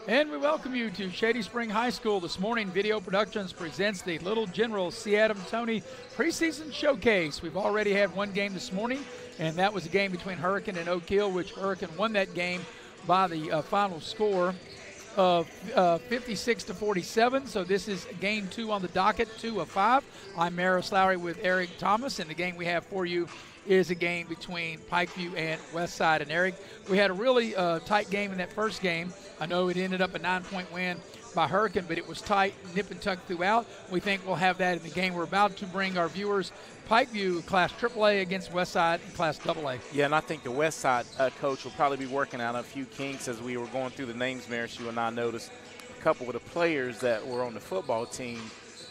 And we welcome you to Shady Spring High School. This morning, Video Productions presents the Little General C. Adam Toney preseason showcase. We've already had one game this morning, and that was a game between Hurricane and Oak Hill, which Hurricane won that game by the final score of 56-47. So this is game 2 on the docket, 2 of 5. I'm Maris Lowry with Eric Thomas, and the game we have for you is a game between Pikeview and Westside. And Eric, we had a really tight game in that first game. I know it ended up a 9-point win by Hurricane, but it was tight, nip and tuck throughout. We think we'll have that in the game we're about to bring our viewers. Pikeview Class AAA against Westside in Class AA. Yeah, and I think the Westside coach will probably be working out a few kinks as we were going through the names, Maris. You and I noticed a couple of the players that were on the football team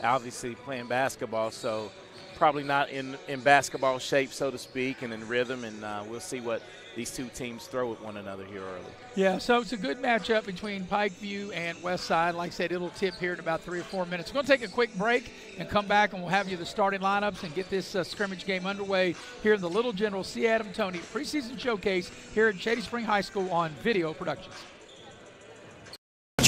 obviously playing basketball, so probably not in basketball shape, so to speak, and in rhythm, and we'll see what these two teams throw at one another here early. Yeah, so it's a good matchup between Pikeview and Westside. Like I said, it'll tip here in about 3 or 4 minutes. We're going to take a quick break and come back, and we'll have you the starting lineups and get this scrimmage game underway here in the Little General C. Adam Toney preseason showcase here at Shady Spring High School on Video Productions.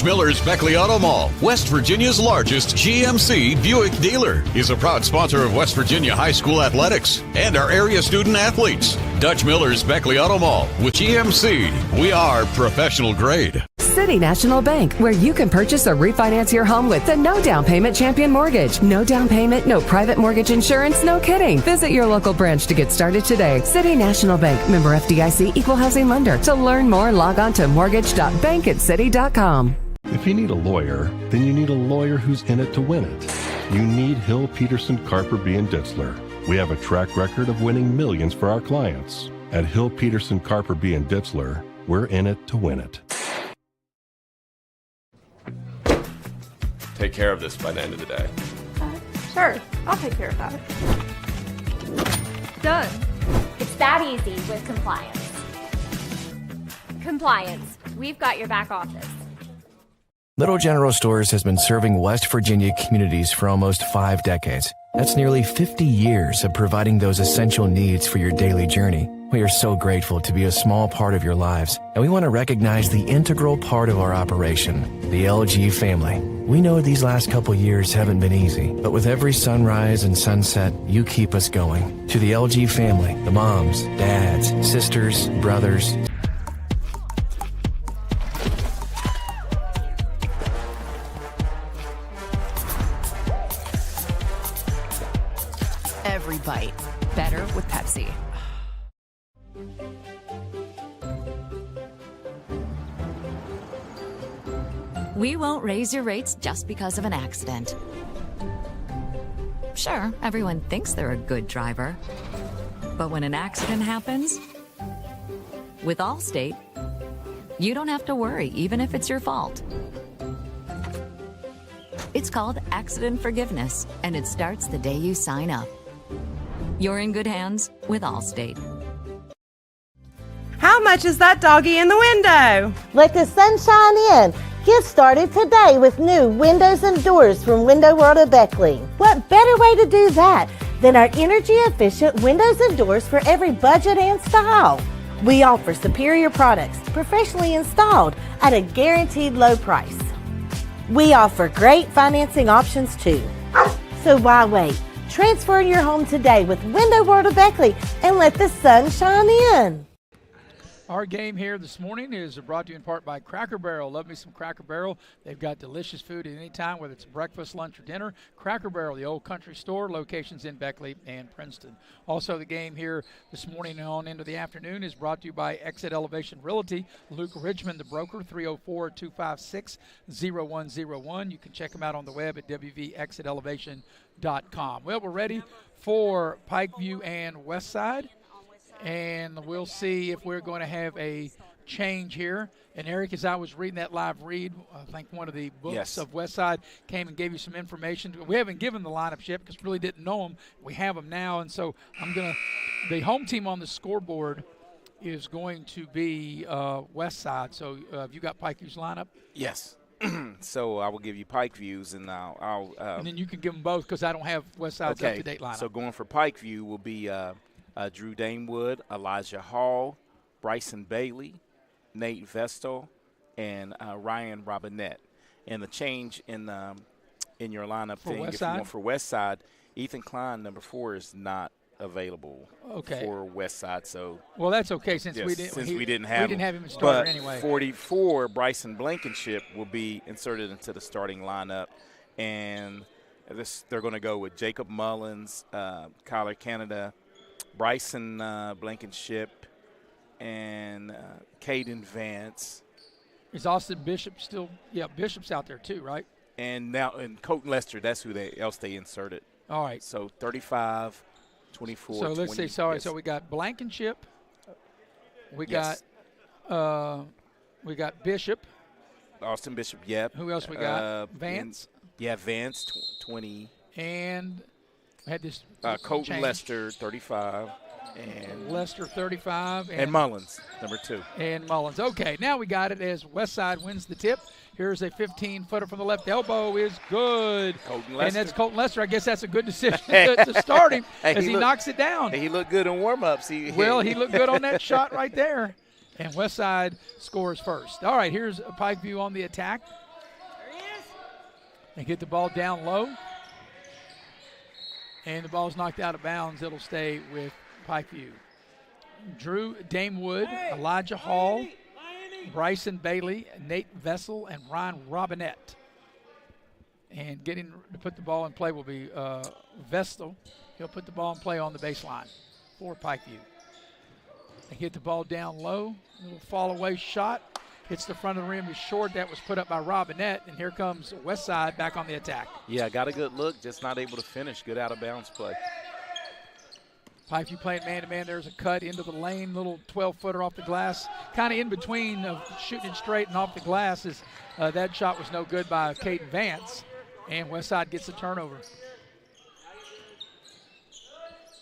Miller's Beckley Auto Mall, West Virginia's largest GMC Buick dealer, is a proud sponsor of West Virginia high school athletics and our area student athletes. Dutch Miller's Beckley Auto Mall with GMC. We are professional grade. City National Bank, where you can purchase or refinance your home with the no down payment Champion Mortgage. No down payment, no private mortgage insurance, no kidding. Visit your local branch to get started today. City National Bank, member FDIC, equal housing lender. To learn more, log on to mortgage.bankatcity.com. If you need a lawyer, then you need a lawyer who's in it to win it. You need Hill, Peterson, Carper, B. and Ditzler. We have a track record of winning millions for our clients. At Hill, Peterson, Carper, B. and Ditzler, we're in it to win it. Take care of this by the end of the day. Sure, I'll take care of that. Done. It's that easy with compliance. Compliance. We've got your back office. Little General Stores has been serving West Virginia communities for almost 5 decades. That's nearly 50 years of providing those essential needs for your daily journey. We are so grateful to be a small part of your lives, and we want to recognize the integral part of our operation, the LG family. We know these last couple years haven't been easy, but with every sunrise and sunset, you keep us going. To the LG family, the moms, dads, sisters, brothers, every bite better with Pepsi. We won't raise your rates just because of an accident. Sure, everyone thinks they're a good driver. But when an accident happens, with Allstate, you don't have to worry, even if it's your fault. It's called accident forgiveness, and it starts the day you sign up. You're in good hands with Allstate. How much is that doggy in the window? Let the sunshine in. Get started today with new windows and doors from Window World of Beckley. What better way to do that than our energy-efficient windows and doors for every budget and style? We offer superior products, professionally installed at a guaranteed low price. We offer great financing options too. So why wait? Transfer your home today with Window World of Beckley and let the sun shine in. Our game here this morning is brought to you in part by Cracker Barrel. Love me some Cracker Barrel. They've got delicious food at any time, whether it's breakfast, lunch, or dinner. Cracker Barrel, the old country store, locations in Beckley and Princeton. Also, the game here this morning and on into the afternoon is brought to you by Exit Elevation Realty. Luke Richmond, the broker, 304-256-0101. You can check them out on the web at wvexitelevation.com. Well, we're ready for Pikeview and Westside. And we'll see if we're going to have a change here. And, Eric, as I was reading that live read, I think one of the books of Westside came and gave you some information. We haven't given the lineups yet because we really didn't know them. We have them now. And so the home team on the scoreboard is going to be Westside. So have you got Pikeview's lineup? Yes. So I will give you Pikeview's, and I'll and then you can give them both because I don't have Westside's up-to-date lineup. So going for Pikeview will be Drew Danewood, Elijah Hall, Bryson Bailey, Nate Vestal, and Ryan Robinette. And the change in your lineup For thing, West if you Side? want for West Side, Ethan Klein, number 4, is not available for West Side. So well, that's okay since yes, we didn't we didn't have him in starter but anyway. 44, Bryson Blankenship will be inserted into the starting lineup, and they're going to go with Jacob Mullins, Kyler Canada, Bryson Blankenship, and Caden Vance. Is Austin Bishop still? Yeah, Bishop's out there too, right? And Colton Lester, that's who else they inserted. All right. So 35, 24, So let's 20, see. Sorry. yes. So we got Blankenship. We Yes. got Bishop. Austin Bishop, yep. Who else we got? Vance. Vance, 20. And we had this. Colton change. Lester, 35. And Lester, 35. And Mullins, number 2. And Mullins. Okay, now we got it as Westside wins the tip. Here's a 15-footer from the left elbow is good. Colton Lester. And that's Colton Lester. I guess that's a good decision to start him as he knocks it down. He looked good in warm-ups. He looked good on that shot right there. And Westside scores first. All right, here's Pikeview on the attack. There he is. They get the ball down low. And the ball's knocked out of bounds. It'll stay with Pikeview. Drew Damewood, Elijah Hall, Bryson Bailey, Nate Vessel, and Ryan Robinette. And getting to put the ball in play will be Vestal. He'll put the ball in play on the baseline for Pikeview. They get the ball down low. A little fall away shot. Hits the front of the rim is short. That was put up by Robinette. And here comes Westside back on the attack. Yeah, got a good look, just not able to finish. Good out of bounds play. Pikeview playing man-to-man. There's a cut into the lane, little 12-footer off the glass. Kind of in between of shooting it straight and off the glass. That shot was no good by Caden Vance, and Westside gets the turnover.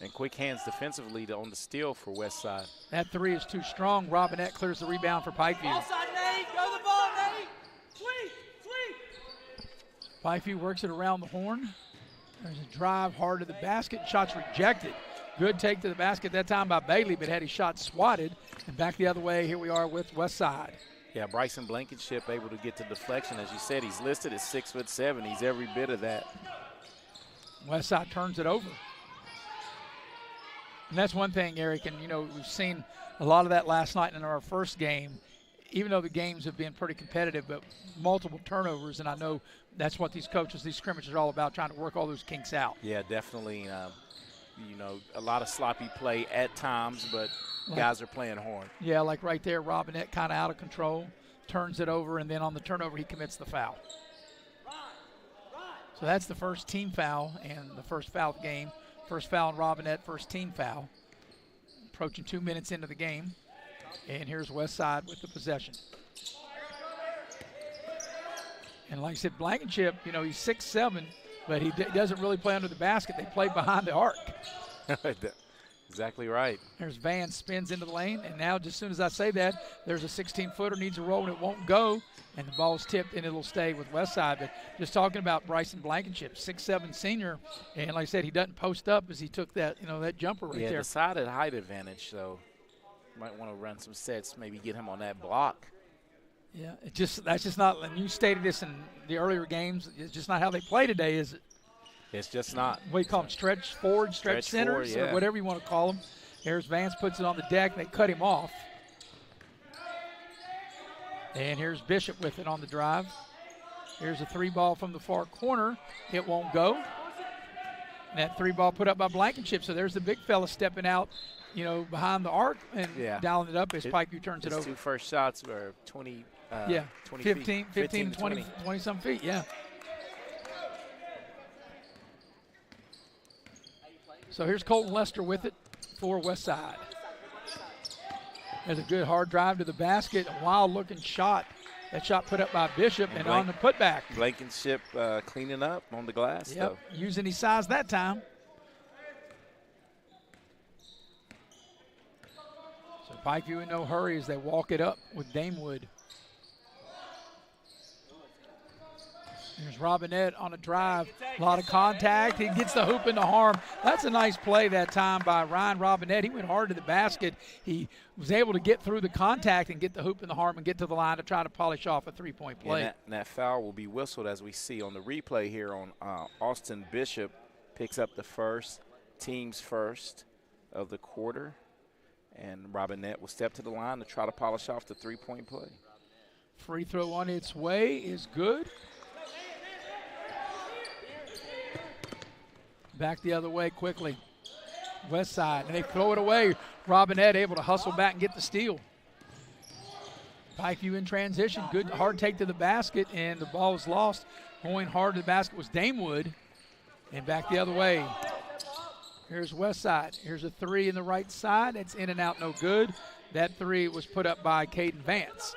And quick hands defensively on the steal for Westside. That 3 is too strong. Robinette clears the rebound for Pikeview. Go the ball, Nate. Sweep. Pikeview works it around the horn. There's a drive hard to the basket. Shot's rejected. Good take to the basket that time by Bailey, but had his shot swatted. And back the other way, here we are with Westside. Yeah, Bryson Blankenship able to get to deflection. As you said, he's listed as 6'7". He's every bit of that. Westside turns it over. And that's one thing, Eric, and, we've seen a lot of that last night in our first game, even though the games have been pretty competitive, but multiple turnovers, and I know that's what these coaches, these scrimmages are all about, trying to work all those kinks out. Yeah, definitely. A lot of sloppy play at times, but guys are playing hard. Yeah, like right there, Robinette kind of out of control, turns it over, and then on the turnover he commits the foul. So that's the first team foul and the first foul of the game. First foul on Robinette, first team foul. Approaching 2 minutes into the game. And here's Westside with the possession. And like I said, Blankenship, he's 6'7", but he doesn't really play under the basket. They play behind the arc. Exactly right. There's Van, spins into the lane, and now just as soon as I say that, there's a 16-footer, needs a roll, and it won't go, and the ball's tipped, and it'll stay with Westside. But just talking about Bryson Blankenship, 6'7" senior, and like I said, he doesn't post up as he took that, that jumper right there. Yeah, decided height advantage, so might want to run some sets, maybe get him on that block. Yeah, that's just not, and you stated this in the earlier games, it's just not how they play today, is it? It's just not. What do you call them, stretch forward, stretch centers, forward, yeah. or whatever you want to call them. Here's Vance, puts it on the deck, and they cut him off. And here's Bishop with it on the drive. Here's a 3-ball from the far corner. It won't go. And that 3-ball put up by Blankenship. So there's the big fella stepping out, behind the arc and dialing it up as Pikeview turns it over. His 2 first shots were 20 15, feet. 20-some feet, yeah. So here's Colton Lester with it for Westside. There's a good hard drive to the basket, a wild-looking shot. That shot put up by Bishop and on the putback. Blankenship cleaning up on the glass. Yep, using his size that time. So Pikeview in no hurry as they walk it up with Damewood. There's Robinette on a drive. A lot of contact. He gets the hoop in the arm. That's a nice play that time by Ryan Robinette. He went hard to the basket. He was able to get through the contact and get the hoop in the arm and get to the line to try to polish off a three-point play. And that foul will be whistled as we see on the replay here on Austin Bishop. Picks up the first, team's first of the quarter. And Robinette will step to the line to try to polish off the three-point play. Free throw on its way is good. Back the other way quickly. West side, and they throw it away. Robinette able to hustle back and get the steal. Pikeview in transition. Good hard take to the basket, and the ball is lost. Going hard to the basket was Damewood. And back the other way. Here's Westside. Here's a three in the right side. It's in and out, no good. That three was put up by Caden Vance.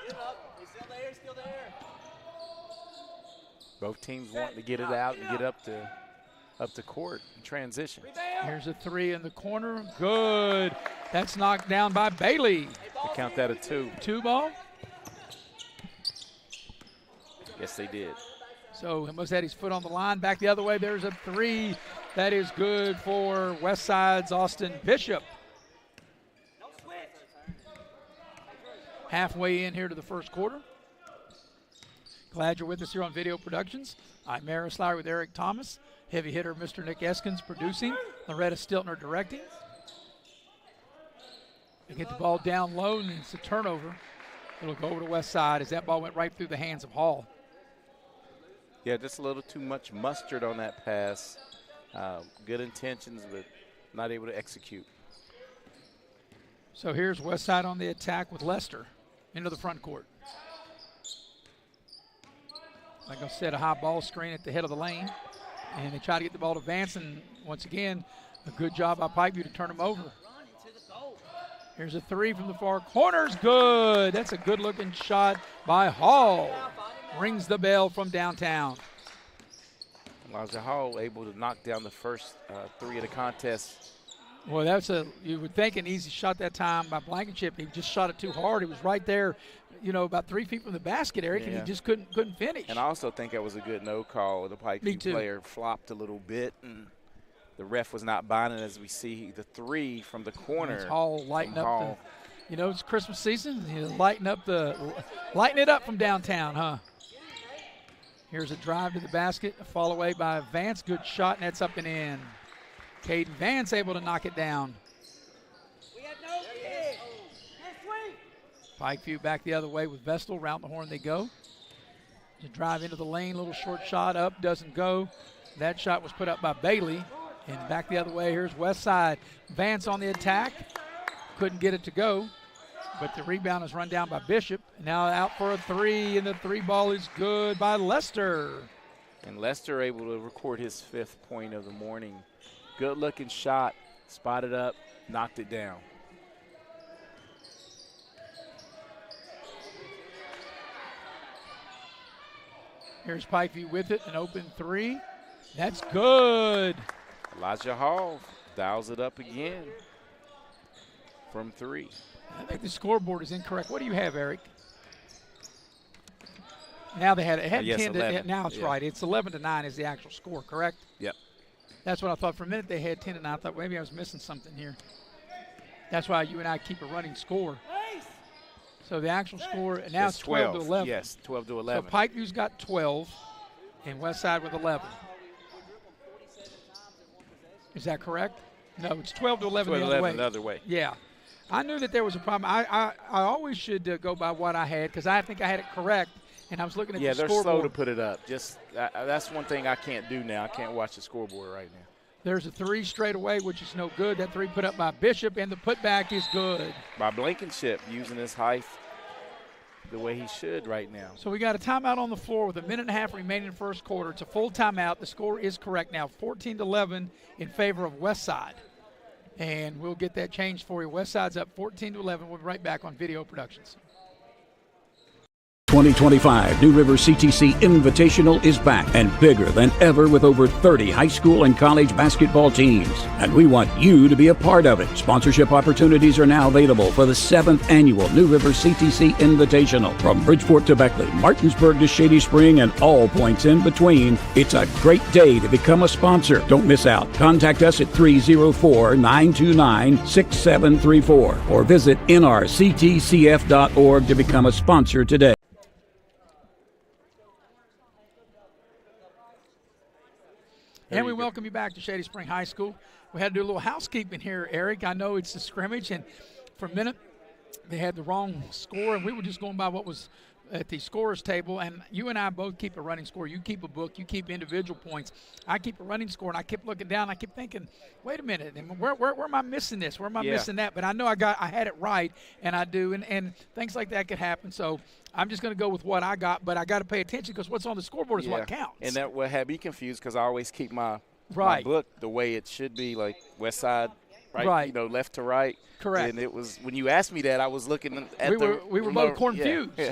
Both teams wanting to get it out and get up to court in transition. Here's a three in the corner. Good. That's knocked down by Bailey. They count that a two. Two ball. Yes, they did. So he must have had his foot on the line. Back the other way, there's a three. That is good for Westside's Austin Bishop. Halfway in here to the first quarter. Glad you're with us here on Video Productions. I'm Maris Lowry with Eric Thomas. Heavy hitter Mr. Nick Eskins producing. Loretta Stiltner directing. They get the ball down low, and it's a turnover. It'll go over to Westside as that ball went right through the hands of Hall. Yeah, just a little too much mustard on that pass. Good intentions, but not able to execute. So here's Westside on the attack with Lester into the front court. Like I said, a high ball screen at the head of the lane. And they try to get the ball to Vance, and once again, a good job by Pikeview to turn him over. Here's a three from the far corner's good. That's a good-looking shot by Hall. Rings the bell from downtown. Elijah Hall able to knock down the first three of the contest. Well, you would think an easy shot that time by Blankenship. He just shot it too hard. It was right there, about 3 feet from the basket, Eric, and he just couldn't finish. And I also think that was a good no call. The Pikeview player flopped a little bit, and the ref was not buying it as we see the three from the corner. It's Hall lighting up it's Christmas season. Lighten it up from downtown, huh? Here's a drive to the basket, a fall away by Vance. Good shot, and that's up and in. Caden Vance able to knock it down. Pikeview back the other way with Vestal. Round the horn they go. To drive into the lane, little short shot up, doesn't go. That shot was put up by Bailey. And back the other way, here's Westside. Vance on the attack. Couldn't get it to go. But the rebound is run down by Bishop. Now out for a three, and the three ball is good by Lester. And Lester able to record his 5th point of the morning. Good-looking shot, spotted up, knocked it down. Here's Pikeview with it, an open three. That's good. Elijah Hall dials it up again from 3. I think the scoreboard is incorrect. What do you have, Eric? Now they had 10 to, now it's right. It's 11-9 is the actual score, correct? Yep. That's what I thought. For a minute they had 10-9. I thought maybe I was missing something here. That's why you and I keep a running score. So the actual score, now it's 12 to 11. Yes, 12 to 11. So Pikeview's got 12 and Westside with 11. Is that correct? No, it's 12 to 11 the other way. The other way. Yeah. I knew that there was a problem. I always should go by what I had because I think I had it correct, and I was looking at the scoreboard. Yeah, they're slow to put it up. Just that's one thing I can't do now. I can't watch the scoreboard right now. There's a three straight away, which is no good. That three put up by Bishop, and the putback is good. By Blankenship, using his height the way he should right now. So we got a timeout on the floor with a minute and a half remaining in the first quarter. It's a full timeout. The score is correct now, 14-11 in favor of Westside. And we'll get that changed for you. Westside's up 14-11. We'll be right back on Video Productions. 2025 New River CTC Invitational is back and bigger than ever with over 30 high school and college basketball teams. And we want you to be a part of it. Sponsorship opportunities are now available for the 7th annual New River CTC Invitational. From Bridgeport to Beckley, Martinsburg to Shady Spring, and all points in between, it's a great day to become a sponsor. Don't miss out. Contact us at 304-929-6734 or visit nrctcf.org to become a sponsor today. And we welcome you back to Shady Spring High School. We had to do a little housekeeping here, Eric. I know it's a scrimmage, and for a minute they had the wrong score, and we were just going by what was at the scorer's table. And you and I both keep a running score. You keep a book. You keep individual points. I keep a running score, and I kept looking down. I kept thinking, wait a minute, and where am I missing this? Where am I missing that? But I know I had it right, and I do, and things like that could happen. So I'm just going to go with what I got, but I got to pay attention because what's on the scoreboard is what counts. And that will have me confused because I always keep my book the way it should be, like west side, right? You know, left to right. Correct. And it was when you asked me that, I was looking at we were both confused. Yeah.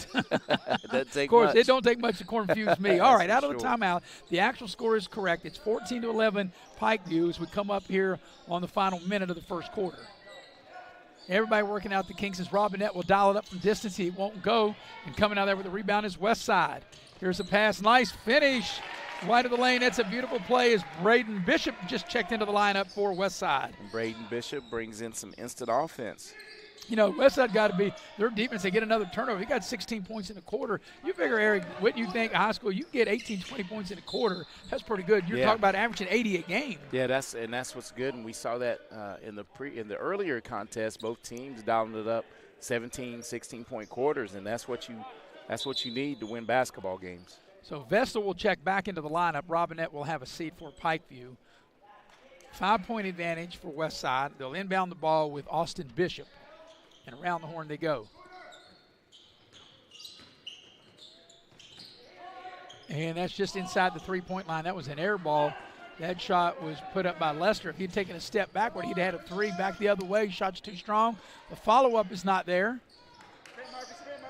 Of course, it don't take much to confuse me. All right, out of the timeout, the actual score is correct. It's 14-11 Pikeview as we come up here on the final minute of the first quarter. Everybody working out the kinks as Robinette will dial it up from distance. He won't go. And coming out there with the rebound is Westside. Here's a pass. Nice finish. Wide of the lane. That's a beautiful play as Braden Bishop just checked into the lineup for Westside. And Braden Bishop brings in some instant offense. You know, Westside got to be their defense. They get another turnover. He got 16 points in a quarter. You figure, Eric, what you think high school, you get 18, 20 points in a quarter. That's pretty good. You're talking about averaging 80 a game. Yeah, that's what's good. And we saw that in the earlier contest. Both teams dialed it up 17, 16-point quarters, and that's what you need to win basketball games. So Vestal will check back into the lineup. Robinette will have a seat for Pikeview. 5-point advantage for Westside. They'll inbound the ball with Austin Bishop. And around the horn they go. And that's just inside the three-point line. That was an air ball. That shot was put up by Lester. If he'd taken a step backward, he'd had a three back the other way. Shot's too strong. The follow-up is not there.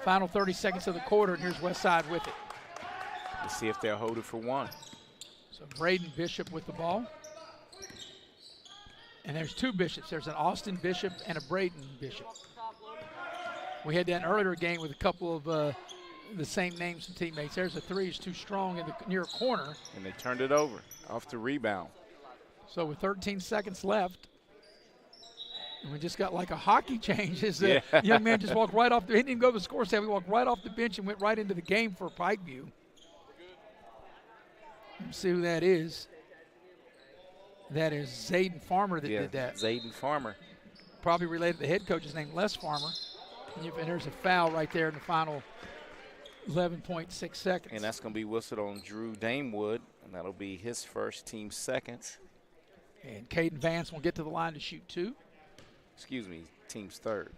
Final 30 seconds of the quarter, and here's Westside with it. Let's see if they'll hold it for one. So Braden Bishop with the ball. And there's two Bishops. There's an Austin Bishop and a Braden Bishop. We had that in an earlier game with a couple of the same names and teammates. There's a three. It's too strong in the near corner. And they turned it over off the rebound. So with 13 seconds left, and we just got like a hockey change. The young man just walked right off. He didn't even go to the score stand. He walked right off the bench and went right into the game for Pikeview. Let's see who that is. That is Zayden Farmer that did that. Zayden Farmer. Probably related to the head coach's name, Les Farmer. And there's a foul right there in the final 11.6 seconds. And that's going to be whistled on Drew Damewood, and that'll be his first, team second. And Caden Vance will get to the line to shoot two. Excuse me, team's third.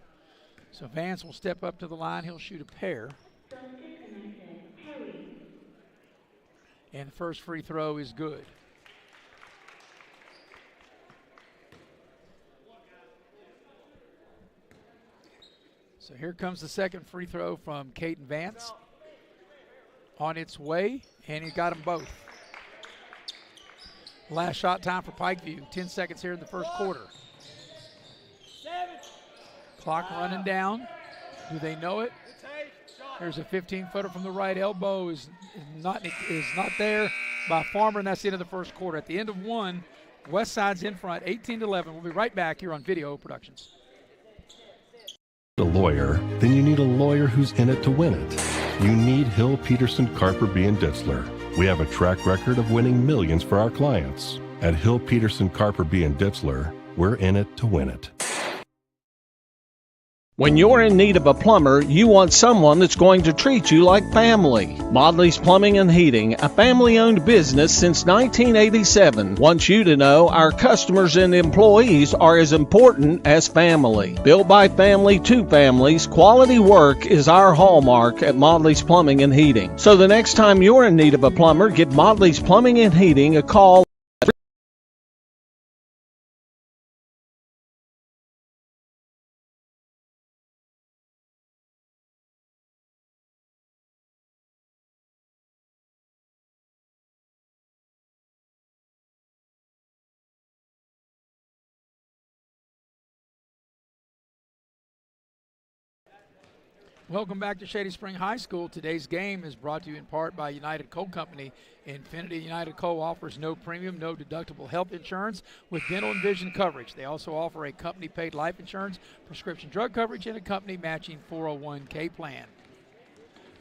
So Vance will step up to the line. He'll shoot a pair. And the first free throw is good. So here comes the second free throw from Caden Vance. On its way, and he got them both. Last shot time for Pikeview. 10 seconds here in the first quarter. Clock running down. Do they know it? There's a 15-footer from the right elbow is not there by Farmer, and that's the end of the first quarter. At the end of one, Westside's in front, 18-11. We'll be right back here on Video Productions. A lawyer, then you need a lawyer who's in it to win it. You need Hill, Peterson, Carper, B. & Ditzler. We have a track record of winning millions for our clients. At Hill, Peterson, Carper, B. & Ditzler, we're in it to win it. When you're in need of a plumber, you want someone that's going to treat you like family. Modley's Plumbing and Heating, a family-owned business since 1987, wants you to know our customers and employees are as important as family. Built by family to families, quality work is our hallmark at Modley's Plumbing and Heating. So the next time you're in need of a plumber, give Modley's Plumbing and Heating a call. Welcome back to Shady Spring High School. Today's game is brought to you in part by United Coal Company. Infinity United Coal offers no premium, no deductible health insurance with dental and vision coverage. They also offer a company-paid life insurance, prescription drug coverage, and a company-matching 401k plan.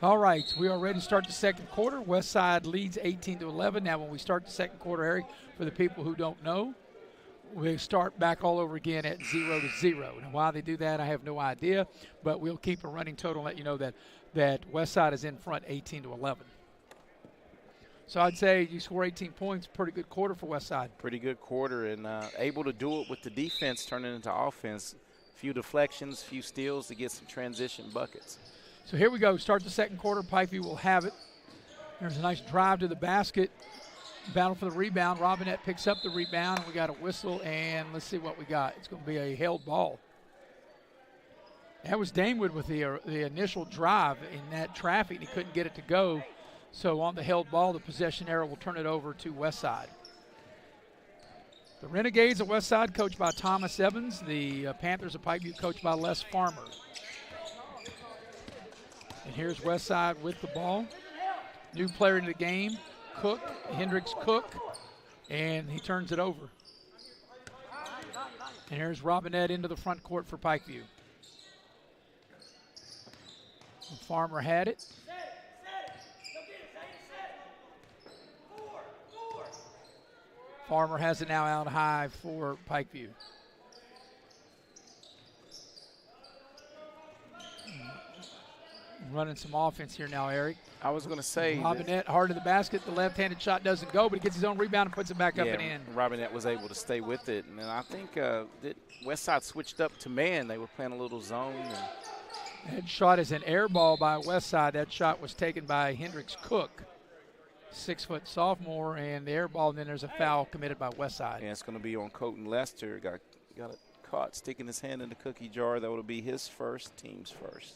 All right, we are ready to start the second quarter. Westside leads 18-11. Now, when we start the second quarter, Eric, for the people who don't know, we start back all over again at 0-0. Now, why they do that, I have no idea, but we'll keep a running total and let you know that Westside is in front 18-11. So I'd say you score 18 points, pretty good quarter for Westside. Pretty good quarter, and able to do it with the defense turning into offense. A few deflections, few steals to get some transition buckets. So here we go. Start the second quarter. Pikeview will have it. There's a nice drive to the basket. Battle for the rebound. Robinette picks up the rebound, and we got a whistle, and let's see what we got. It's going to be a held ball. That was Damewood with the initial drive in that traffic, and he couldn't get it to go. So on the held ball, the possession arrow will turn it over to Westside. The Renegades of Westside, coached by Thomas Evans. The Panthers of Pikeview, coached by Les Farmer. And here's Westside with the ball. New player in the game. Cook, Hendricks Cook, and he turns it over. And here's Robinette into the front court for Pikeview. The Farmer had it. Farmer has it now out high for Pikeview. Running some offense here now, Eric. I was going to say. Robinette hard to the basket. The left-handed shot doesn't go, but he gets his own rebound and puts it back up and in. Robinette was able to stay with it. And I think Westside switched up to man. They were playing a little zone. That shot is an air ball by Westside. That shot was taken by Hendricks Cook, 6-foot sophomore, and the air ball, and then there's a foul committed by Westside. Yeah, it's going to be on Colton Lester. Got it caught sticking his hand in the cookie jar. That would be his first, team's first.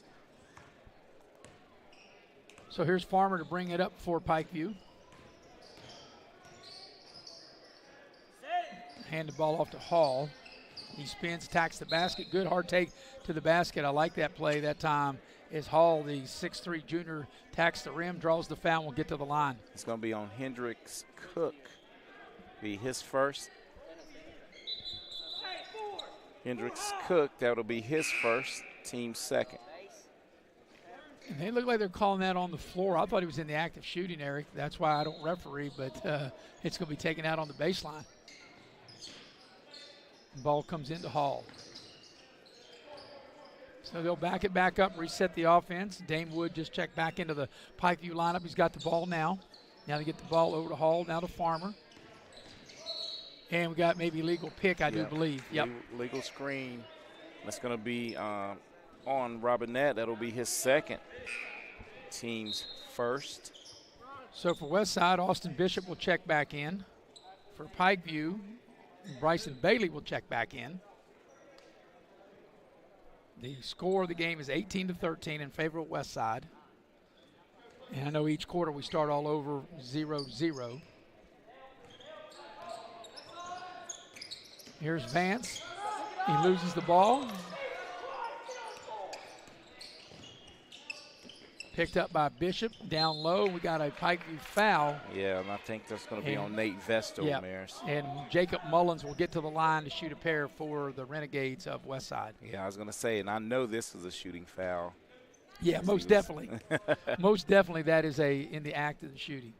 So here's Farmer to bring it up for Pikeview. Hand the ball off to Hall. He spins, attacks the basket. Good hard take to the basket. I like that play that time as Hall, the 6'3 junior, attacks the rim, draws the foul, and will get to the line. It's going to be on Hendricks Cook. Be his first. Hendricks Cook, that'll be his first, team second. And they look like they're calling that on the floor. I thought he was in the act of shooting, Eric. That's why I don't referee, but it's going to be taken out on the baseline. The ball comes into Hall. So they'll back it back up, reset the offense. Damewood just checked back into the Pikeview lineup. He's got the ball now. Now they get the ball over to Hall, now to Farmer. And we got maybe legal pick, I do believe. Yep. Legal screen. That's going to be on Robinette. That'll be his second, team's first. So for Westside, Austin Bishop will check back in. For Pikeview, Bryson Bailey will check back in. The score of the game is 18-13 in favor of Westside. And I know each quarter we start all over 0-0. Here's Vance. He loses the ball. Picked up by Bishop, down low. We got a Pikeview foul. Yeah, and I think that's going to be on Nate Vestal, Maris. And Jacob Mullins will get to the line to shoot a pair for the Renegades of Westside. Yeah, I was going to say, and I know this is a shooting foul. Yeah, most definitely. Most definitely that is in the act of the shooting.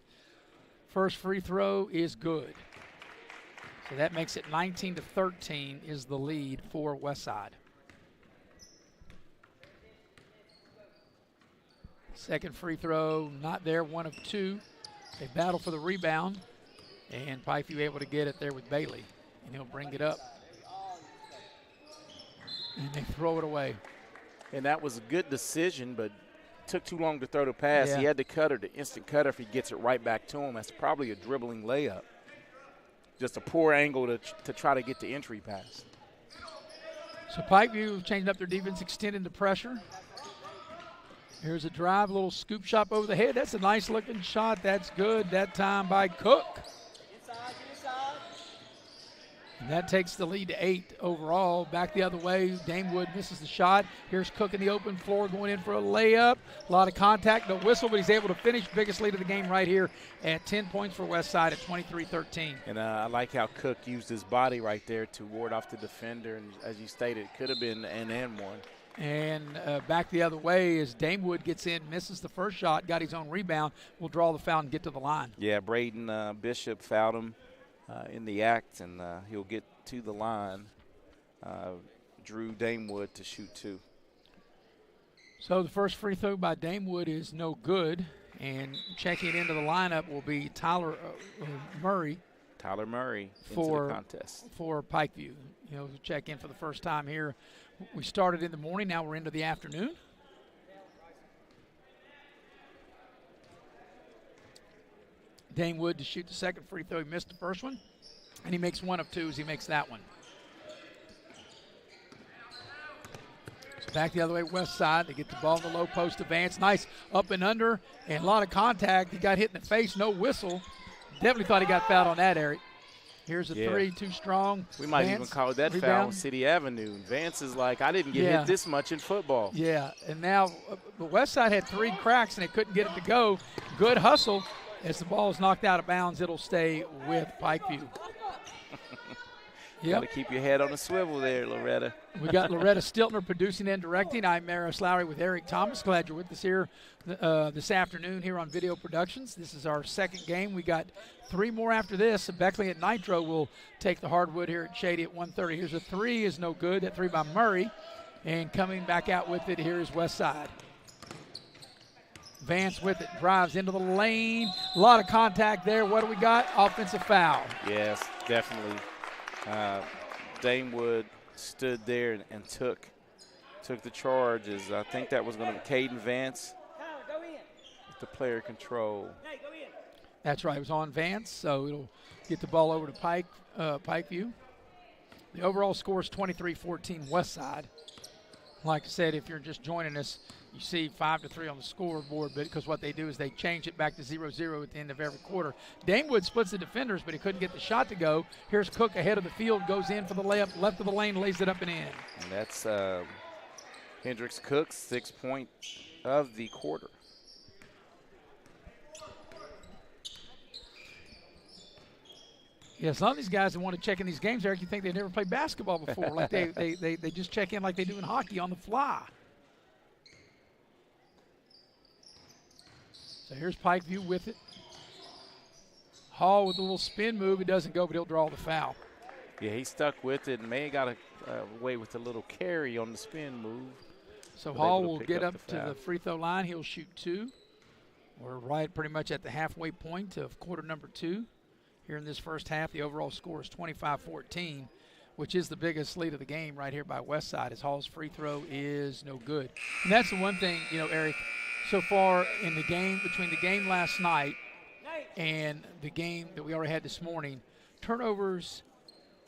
First free throw is good. So that makes it 19-13 is the lead for Westside. Second free throw, not there, 1 of 2. They battle for the rebound, and Pikeview able to get it there with Bailey, and he'll bring it up. And they throw it away. And that was a good decision, but took too long to throw the pass. Yeah. He had to cutter, the instant cutter. If he gets it right back to him, that's probably a dribbling layup. Just a poor angle to try to get the entry pass. So Pikeview changing up their defense, extending the pressure. Here's a drive, a little scoop shot over the head. That's a nice looking shot. That's good that time by Cook. And that takes the lead to 8 overall. Back the other way, Damewood misses the shot. Here's Cook in the open floor going in for a layup. A lot of contact, no whistle, but he's able to finish. Biggest lead of the game right here at 10 points for Westside at 23-13. And I like how Cook used his body right there to ward off the defender. And as you stated, it could have been an and one. And back the other way as Damewood gets in, misses the first shot, got his own rebound, will draw the foul and get to the line. Yeah, Braden Bishop fouled him in the act, and he'll get to the line. Drew Damewood to shoot 2. So the first free throw by Damewood is no good, and checking into the lineup will be Tyler Murray. Tyler Murray into the contest. For Pikeview. You know, check in for the first time here. We started in the morning, now we're into the afternoon. Damewood to shoot the second free throw. He missed the first one, and he makes 1 of 2 as he makes that one. So back the other way, west side. They get the ball in the low post advance. Nice up and under, and a lot of contact. He got hit in the face, no whistle. Definitely thought he got fouled on that, Eric. Here's a 3, too strong. We might Vance, even call that rebound. foul on City Avenue. Vance is like, I didn't get hit this much in football. Yeah, and now the Westside had 3 cracks, and they couldn't get it to go. Good hustle. As the ball is knocked out of bounds, it'll stay with Pikeview. Got to keep your head on a swivel there, Loretta. We got Loretta Stiltner producing and directing. I'm Maris Lowry with Eric Thomas. Glad you're with us here this afternoon here on Video Productions. This is our second game. We got 3 more after this. Beckley at Nitro will take the hardwood here at Shady at 1:30. Here's a 3 is no good. That 3 by Murray. And coming back out with it here is Westside. Vance with it, drives into the lane. A lot of contact there. What do we got? Offensive foul. Yes, definitely. Damewood stood there and took the charges. I think that was going to be Caden Vance with the player control. That's right. It was on Vance, so it'll get the ball over to Pikeview. The overall score is 23-14 Westside. Like I said, if you're just joining us, you see 5-3 on the scoreboard, but because what they do is they change it back to 0-0 at the end of every quarter. Damewood splits the defenders, but he couldn't get the shot to go. Here's Cook ahead of the field, goes in for the layup, left of the lane, lays it up and in. And that's Hendricks Cook's 6th point of the quarter. Yeah, some of these guys that want to check in these games, Eric, you think they've never played basketball before. Like they just check in like they do in hockey on the fly. So here's Pikeview with it. Hall with a little spin move. It doesn't go, but he'll draw the foul. Yeah, he stuck with it and may have got away with a little carry on the spin move. So Hall will get up to the free throw line. He'll shoot 2. We're right pretty much at the halfway point of quarter number 2. Here in this first half, the overall score is 25-14, which is the biggest lead of the game right here by Westside, as Hall's free throw is no good. And that's the one thing, you know, Eric, so far in the game, between the game last night and the game that we already had this morning, turnovers,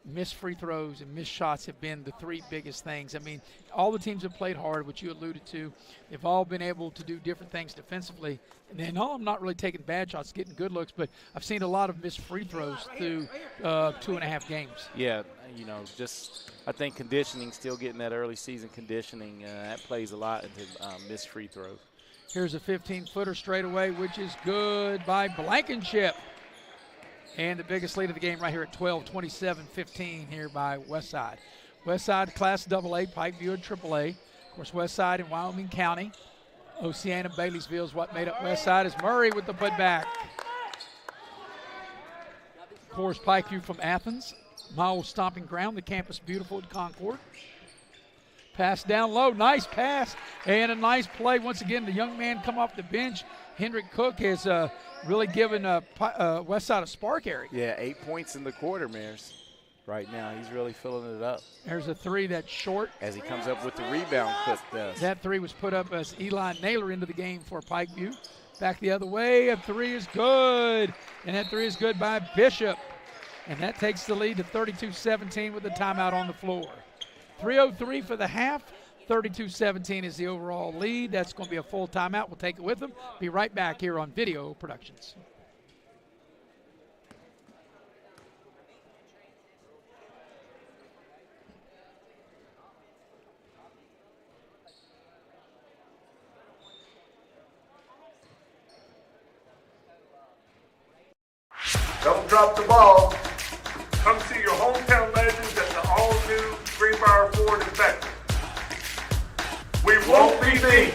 missed free throws, and missed shots have been the 3 biggest things. I mean, all the teams have played hard, which you alluded to. They've all been able to do different things defensively. And then all of them not really taking bad shots, getting good looks, but I've seen a lot of missed free throws through 2.5 games. Yeah, you know, just I think conditioning, still getting that early season conditioning, that plays a lot into missed free throws. Here's a 15-footer straightaway, which is good by Blankenship. And the biggest lead of the game right here at 12, 27-15 here by Westside. Westside Class AA, Pikeview and AAA. Of course, Westside in Wyoming County. Oceana, Baileysville is what made up Westside. As Murray with the putback. Of course, Pikeview from Athens. My old stomping ground, the campus beautiful at Concord. Pass down low, nice pass, and a nice play. Once again, the young man come off the bench. Hendrick Cook has really given Westside a spark, Eric. Yeah, 8 points in the quarter, Maris. Right now, he's really filling it up. There's a 3 that's short. As he comes up with the rebound, Cook does. That 3 was put up as Eli Naylor into the game for Pikeview. Back the other way, a 3 is good, and that 3 is good by Bishop. And that takes the lead to 32-17 with the timeout on the floor. 3:03 for the half. 32-17 is the overall lead. That's going to be a full timeout. We'll take it with them. Be right back here on Video Productions. Don't drop the ball. Come see your hometown legends at the all-new Greenbrier Ford in Beckley. We won't be beat.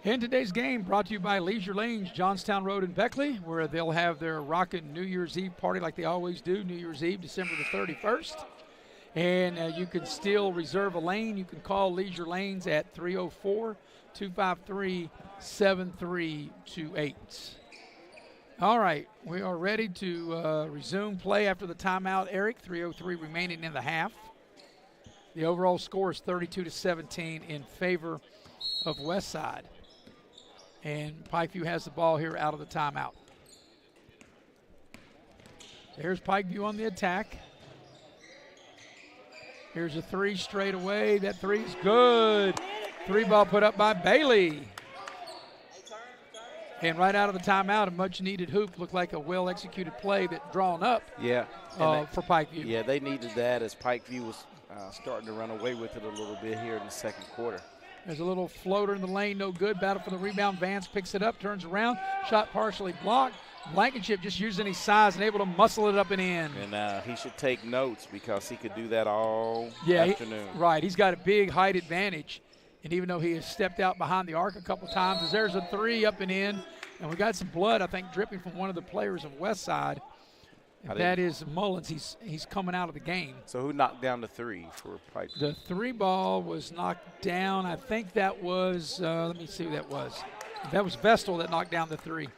In today's game, brought to you by Leisure Lanes, Johnstown Road in Beckley, where they'll have their rockin' New Year's Eve party like they always do, New Year's Eve, December the 31st. And you can still reserve a lane. You can call Leisure Lanes at 304-253-7328. All right, we are ready to resume play after the timeout, Eric. 3:03 remaining in the half. The overall score is 32-17 in favor of Westside. And Pikeview has the ball here out of the timeout. There's Pikeview on the attack. Here's a three straight away. That three's good. Three ball put up by Bailey. And right out of the timeout, a much-needed hoop. Looked like a well-executed play that drawn up for Pikeview. Yeah, they needed that as Pikeview was starting to run away with it a little bit here in the second quarter. There's a little floater in the lane, no good. Battle for the rebound. Vance picks it up, turns around. Shot partially blocked. Blankenship just using his size and able to muscle it up and in. And he should take notes because he could do that all afternoon. Right, he's got a big height advantage. And even though he has stepped out behind the arc a couple times, as there's a three up and in. And we got some blood, I think, dripping from one of the players of Westside. That is Mullins. He's coming out of the game. So who knocked down the three for Pipe? The three ball was knocked down. I think that was, let me see who that was. That was Vestal that knocked down the three.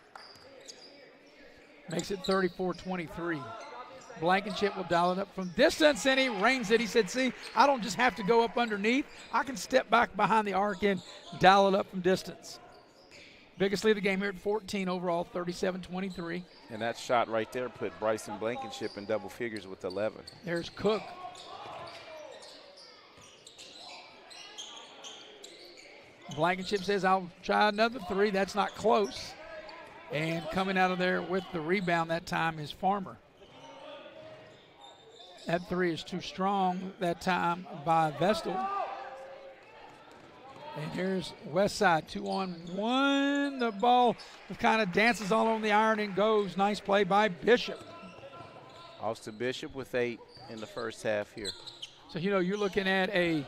Makes it 34-23. Blankenship will dial it up from distance, and he rings it. He said, see, I don't just have to go up underneath. I can step back behind the arc and dial it up from distance. Biggest lead of the game here at 14 overall, 37-23. And that shot right there put Bryson Blankenship in double figures with 11. There's Cook. Blankenship says, I'll try another three. That's not close. And coming out of there with the rebound that time is Farmer. That three is too strong that time by Vestal. And here's Westside, 2-on-1. The ball kind of dances all on the iron and goes. Nice play by Bishop. Austin Bishop with 8 in the first half here. So you're looking at a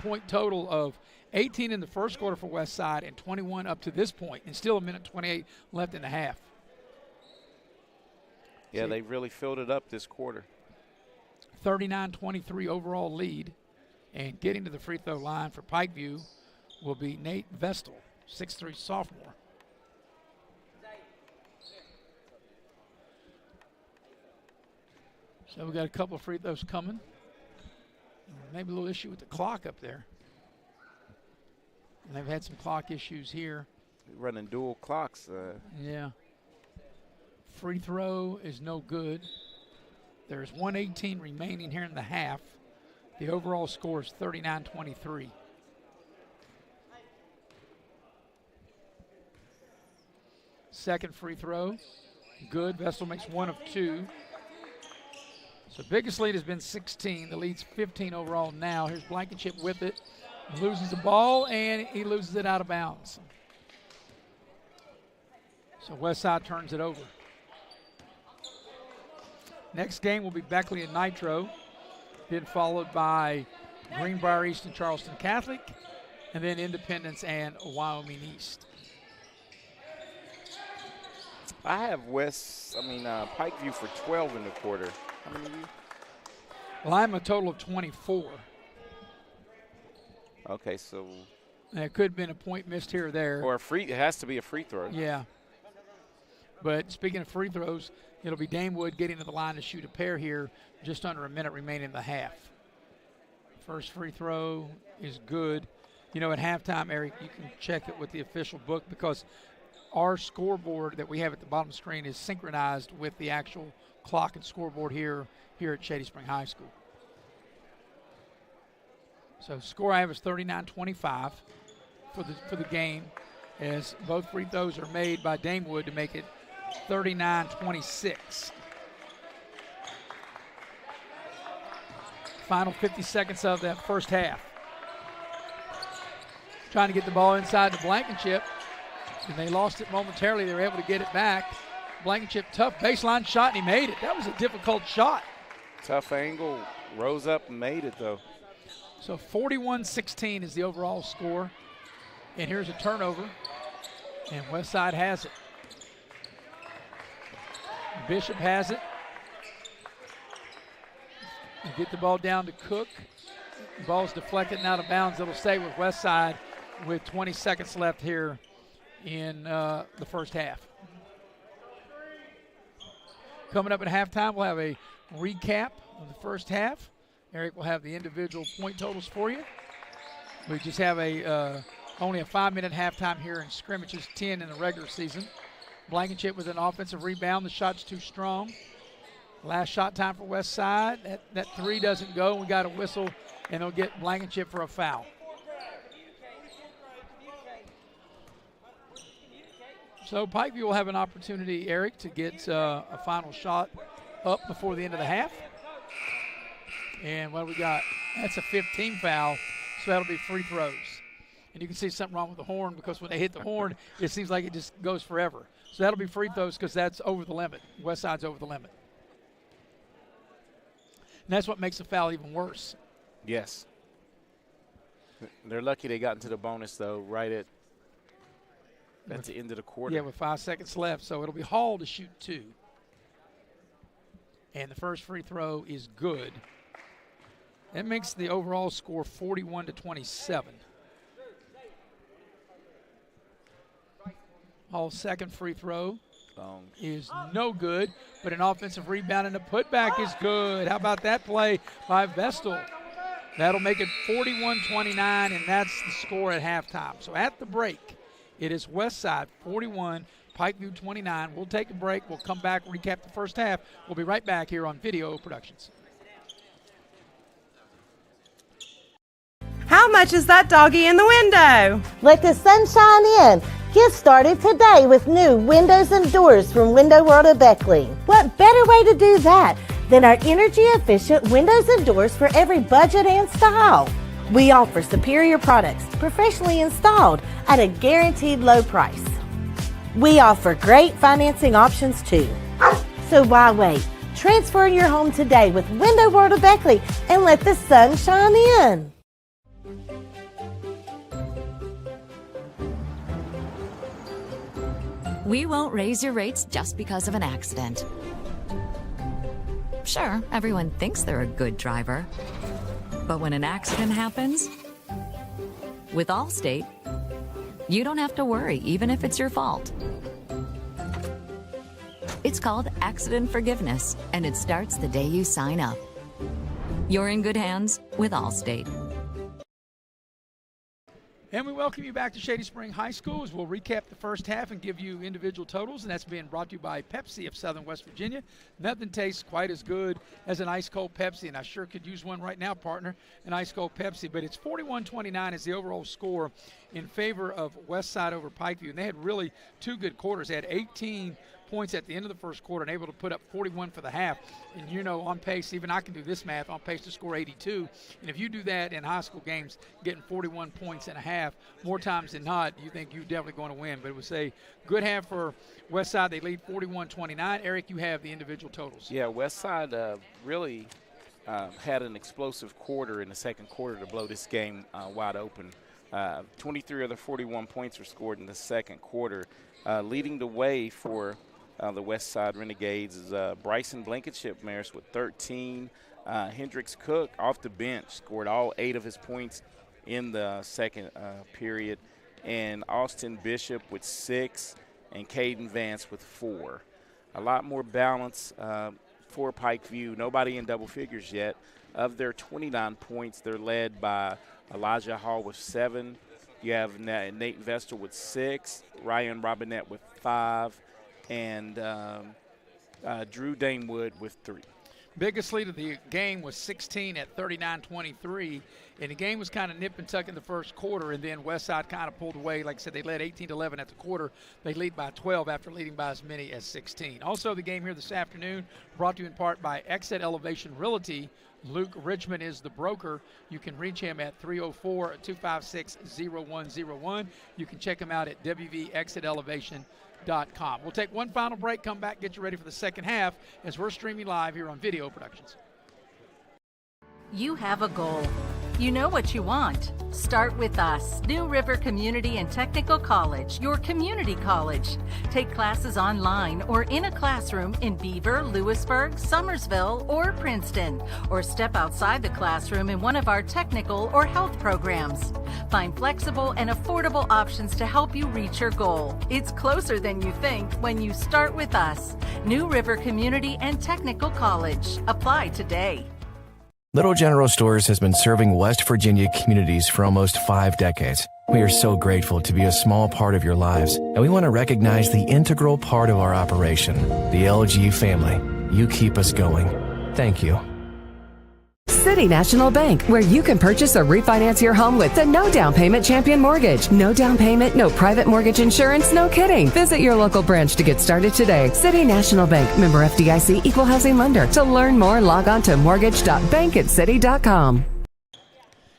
point total of 18 in the first quarter for Westside and 21 up to this point, and still a minute 28 left in the half. Yeah, they really filled it up this quarter. 39-23 overall lead. And getting to the free throw line for Pikeview will be Nate Vestal, 6'3" sophomore. So we got a couple of free throws coming. Maybe a little issue with the clock up there. And they've had some clock issues here. Running dual clocks. Yeah. Free throw is no good. There's 1:18 remaining here in the half. The overall score is 39-23. Second free throw, good. Vestal makes 1 of 2. So biggest lead has been 16. The lead's 15 overall now. Here's Blankenship with it. Loses the ball, and he loses it out of bounds. So Westside turns it over. Next game will be Beckley and Nitro, then followed by Greenbrier East and Charleston Catholic, and then Independence and Wyoming East. I have Pikeview for 12 in the quarter. How many of you? Well, I'm a total of 24. Okay, so. There could have been a point missed here or there. Or it has to be a free throw. Yeah. But speaking of free throws, it'll be Damewood getting to the line to shoot a pair here, just under a minute remaining in the half. First free throw is good. At halftime, Eric, you can check it with the official book because our scoreboard that we have at the bottom of the screen is synchronized with the actual clock and scoreboard here at Shady Spring High School. So score I have is 39-25 for the game, as both free throws are made by Damewood to make it 39-26. Final 50 seconds of that first half. Trying to get the ball inside to Blankenship, and they lost it momentarily. They were able to get it back. Blankenship, tough baseline shot, and he made it. That was a difficult shot. Tough angle, rose up and made it, though. So 41-16 is the overall score. And here's a turnover, and Westside has it. Bishop has it. And get the ball down to Cook. The ball's deflected and out of bounds. It'll stay with Westside with 20 seconds left here in the first half. Coming up at halftime, we'll have a recap of the first half. Eric will have the individual point totals for you. We just have only a 5-minute halftime here in scrimmages, 10 in the regular season. Blankenship with an offensive rebound. The shot's too strong. Last shot time for Westside. That three doesn't go. We got a whistle, and they'll get Blankenship for a foul. So Pikeview will have an opportunity, Eric, to get a final shot up before the end of the half. And what do we got? That's a 15 foul, so that'll be free throws. And you can see something wrong with the horn, because when they hit the horn, it seems like it just goes forever. So that'll be free throws because that's over the limit. Westside's over the limit. And that's what makes the foul even worse. Yes. They're lucky they got into the bonus, though, right at the end of the quarter. Yeah, with 5 seconds left. So it'll be Hall to shoot 2. And the first free throw is good. That makes the overall score 41-27. Hall's second free throw is no good, but an offensive rebound and a putback is good. How about that play by Vestal? That'll make it 41-29, and that's the score at halftime. So at the break, it is Westside 41, Pikeview 29. We'll take a break. We'll come back, recap the first half. We'll be right back here on Video Productions. How much is that doggy in the window? Let the sunshine in. Get started today with new windows and doors from Window World of Beckley. What better way to do that than our energy-efficient windows and doors for every budget and style? We offer superior products, professionally installed at a guaranteed low price. We offer great financing options too. So why wait? Transfer your home today with Window World of Beckley and let the sun shine in. We won't raise your rates just because of an accident. Sure, everyone thinks they're a good driver. But when an accident happens, with Allstate, you don't have to worry, even if it's your fault. It's called accident forgiveness, and it starts the day you sign up. You're in good hands with Allstate. And we welcome you back to Shady Spring High School as we'll recap the first half and give you individual totals, and that's being brought to you by Pepsi of Southern West Virginia. Nothing tastes quite as good as an ice cold Pepsi, and I sure could use one right now, partner, an ice cold Pepsi. But it's 41-29 is the overall score in favor of Westside over Pikeview. And they had really two good quarters. They had 18 points at the end of the first quarter and able to put up 41 for the half. And you know, on pace, even I can do this math, on pace to score 82. And if you do that in high school games, getting 41 points and a half, more times than not, you think you're definitely going to win. But it was a good half for Westside. They lead 41-29. Eric, you have the individual totals. Yeah, Westside really had an explosive quarter in the second quarter to blow this game wide open. 23 of the 41 points were scored in the second quarter. Leading the way for the Westside Renegades is Bryson Blankenship Maris with 13. Hendricks Cook off the bench scored all 8 of his points in the second period. And Austin Bishop with 6 and Caden Vance with 4. A lot more balance for Pikeview. Nobody in double figures yet. Of their 29 points, they're led by Elijah Hall with 7. You have Nate Vestal with 6, Ryan Robinette with 5, and Drew Damewood with 3. Biggest lead of the game was 16 at 39-23, and the game was kind of nip and tuck in the first quarter, and then Westside kind of pulled away. Like I said, they led 18-11 at the quarter. They lead by 12 after leading by as many as 16. Also, the game here this afternoon brought to you in part by Exit Elevation Realty. Luke Richmond is the broker. You can reach him at 304-256-0101. You can check him out at wvexitelevation.com. We'll take one final break, come back, get you ready for the second half as we're streaming live here on Video Productions. You have a goal. You know what you want. Start with us, New River Community and Technical College, your community college. Take classes online or in a classroom in Beaver, Lewisburg, Summersville, or Princeton, or step outside the classroom in one of our technical or health programs. Find flexible and affordable options to help you reach your goal. It's closer than you think when you start with us, New River Community and Technical College. Apply today. Little General Stores has been serving West Virginia communities for almost 5 decades. We are so grateful to be a small part of your lives, and we want to recognize the integral part of our operation, the LG family. You keep us going. Thank you. City National Bank, where you can purchase or refinance your home with the no down payment champion mortgage. No down payment, no private mortgage insurance, no kidding. Visit your local branch to get started today. City National Bank, member FDIC, equal housing lender. To learn more, log on to mortgage.bankatcity.com.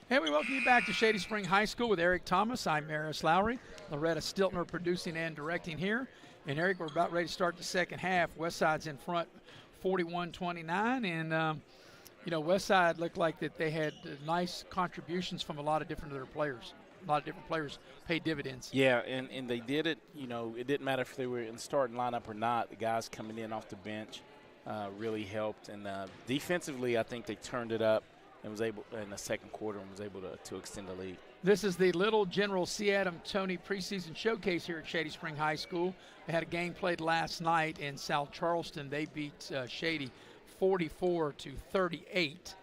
And we welcome you back to Shady Spring High School with Eric Thomas. I'm Maris Lowry. Loretta Stiltner producing and directing here. And Eric, we're about ready to start the second half. Westside's in front 41-29, and you know, Westside looked like that they had nice contributions from a lot of different of their players. A lot of different players paid dividends. Yeah, and they did it. You know, it didn't matter if they were in the starting lineup or not. The guys coming in off the bench really helped. And defensively, I think they turned it up and was able in the second quarter and was able to extend the lead. This is the Little General C. Adam Toney preseason showcase here at Shady Spring High School. They had a game played last night in South Charleston. They beat Shady 44-38,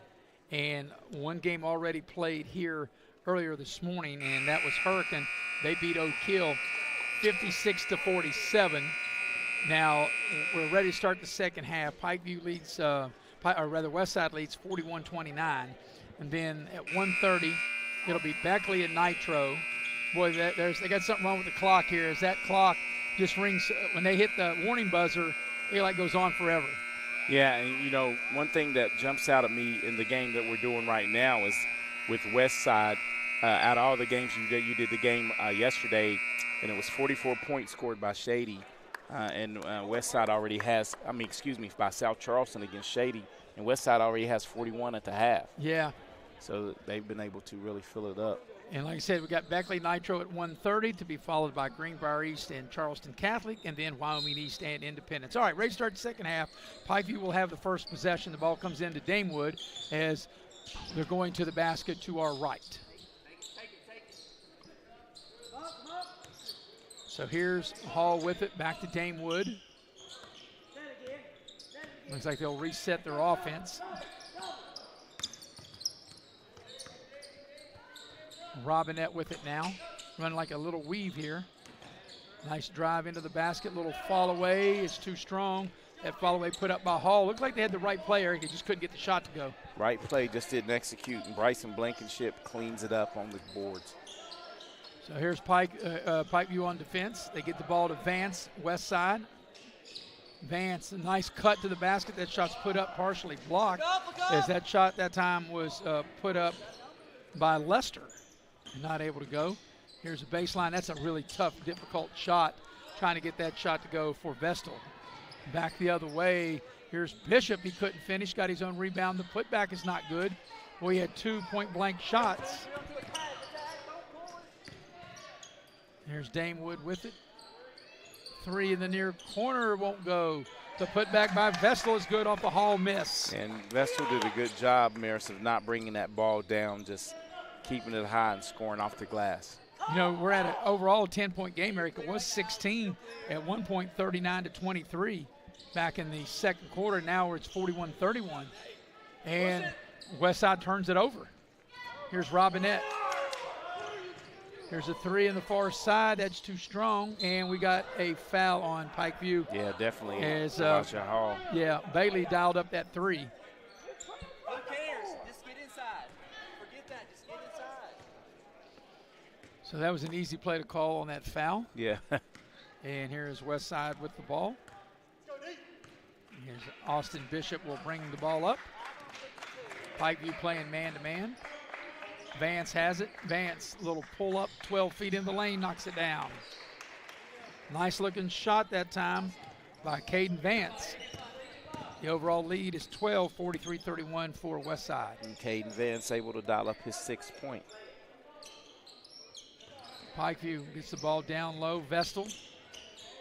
and one game already played here earlier this morning, and that was Hurricane. They beat Oak Hill 56-47. Now we're ready to start the second half. Pikeview leads, or rather Westside leads 41-29, and then at 1:30 it'll be Beckley and Nitro. Boy, they got something wrong with the clock here. As that clock just rings when they hit the warning buzzer, it like goes on forever. Yeah, and you know, one thing that jumps out at me in the game that we're doing right now is with Westside. Out of all the games you did the game yesterday, and it was 44 points scored by Shady, and Westside already has. By South Charleston against Shady, and Westside already has 41 at the half. Yeah. So they've been able to really fill it up. And like I said, we got Beckley Nitro at 1:30 to be followed by Greenbrier East and Charleston Catholic, and then Wyoming East and Independence. All right, ready to start the second half. Pikeview will have the first possession. The ball comes into Damewood as they're going to the basket to our right. So here's Hall with it, back to Damewood. Looks like they'll reset their offense. Robinette with it now, running like a little weave here. Nice drive into the basket, little fall away, it's too strong. That fall away put up by Hall. Looked like they had the right player, he just couldn't get the shot to go. Right play, just didn't execute, and Bryson Blankenship cleans it up on the boards. So here's Pikeview on defense. They get the ball to Vance, west side. Vance, a nice cut to the basket. That shot's put up, partially blocked, as that shot that time was put up by Lester. Not able to go. Here's a baseline. That's a really tough, difficult shot, trying to get that shot to go for Vestal. Back the other way. Here's Bishop. He couldn't finish, got his own rebound. The putback is not good. Well, he had 2 point-blank shots. There's Damewood with it. 3 in the near corner, won't go. The putback by Vestal is good off the Hall miss. And Vestal did a good job, Maris, of not bringing that ball down, just keeping it high and scoring off the glass. You know, we're at an overall 10-point game, Eric. It was 16 at one point, 39-23 back in the second quarter. Now it's 41-31. And Westside turns it over. Here's Robinette. Here's a 3 in the far side. That's too strong. And we got a foul on Pikeview. Yeah, definitely. As Hall. yeah, Bailey dialed up that 3. So that was an easy play to call on that foul. Yeah. And here is Westside with the ball. Here's Austin Bishop will bring the ball up. Pikeview playing man-to-man. Vance has it. Vance, little pull-up, 12 feet in the lane, knocks it down. Nice-looking shot that time by Caden Vance. The overall lead is 12, 43-31 for Westside. And Caden Vance able to dial up his 6th point. Pikeview gets the ball down low. Vestal,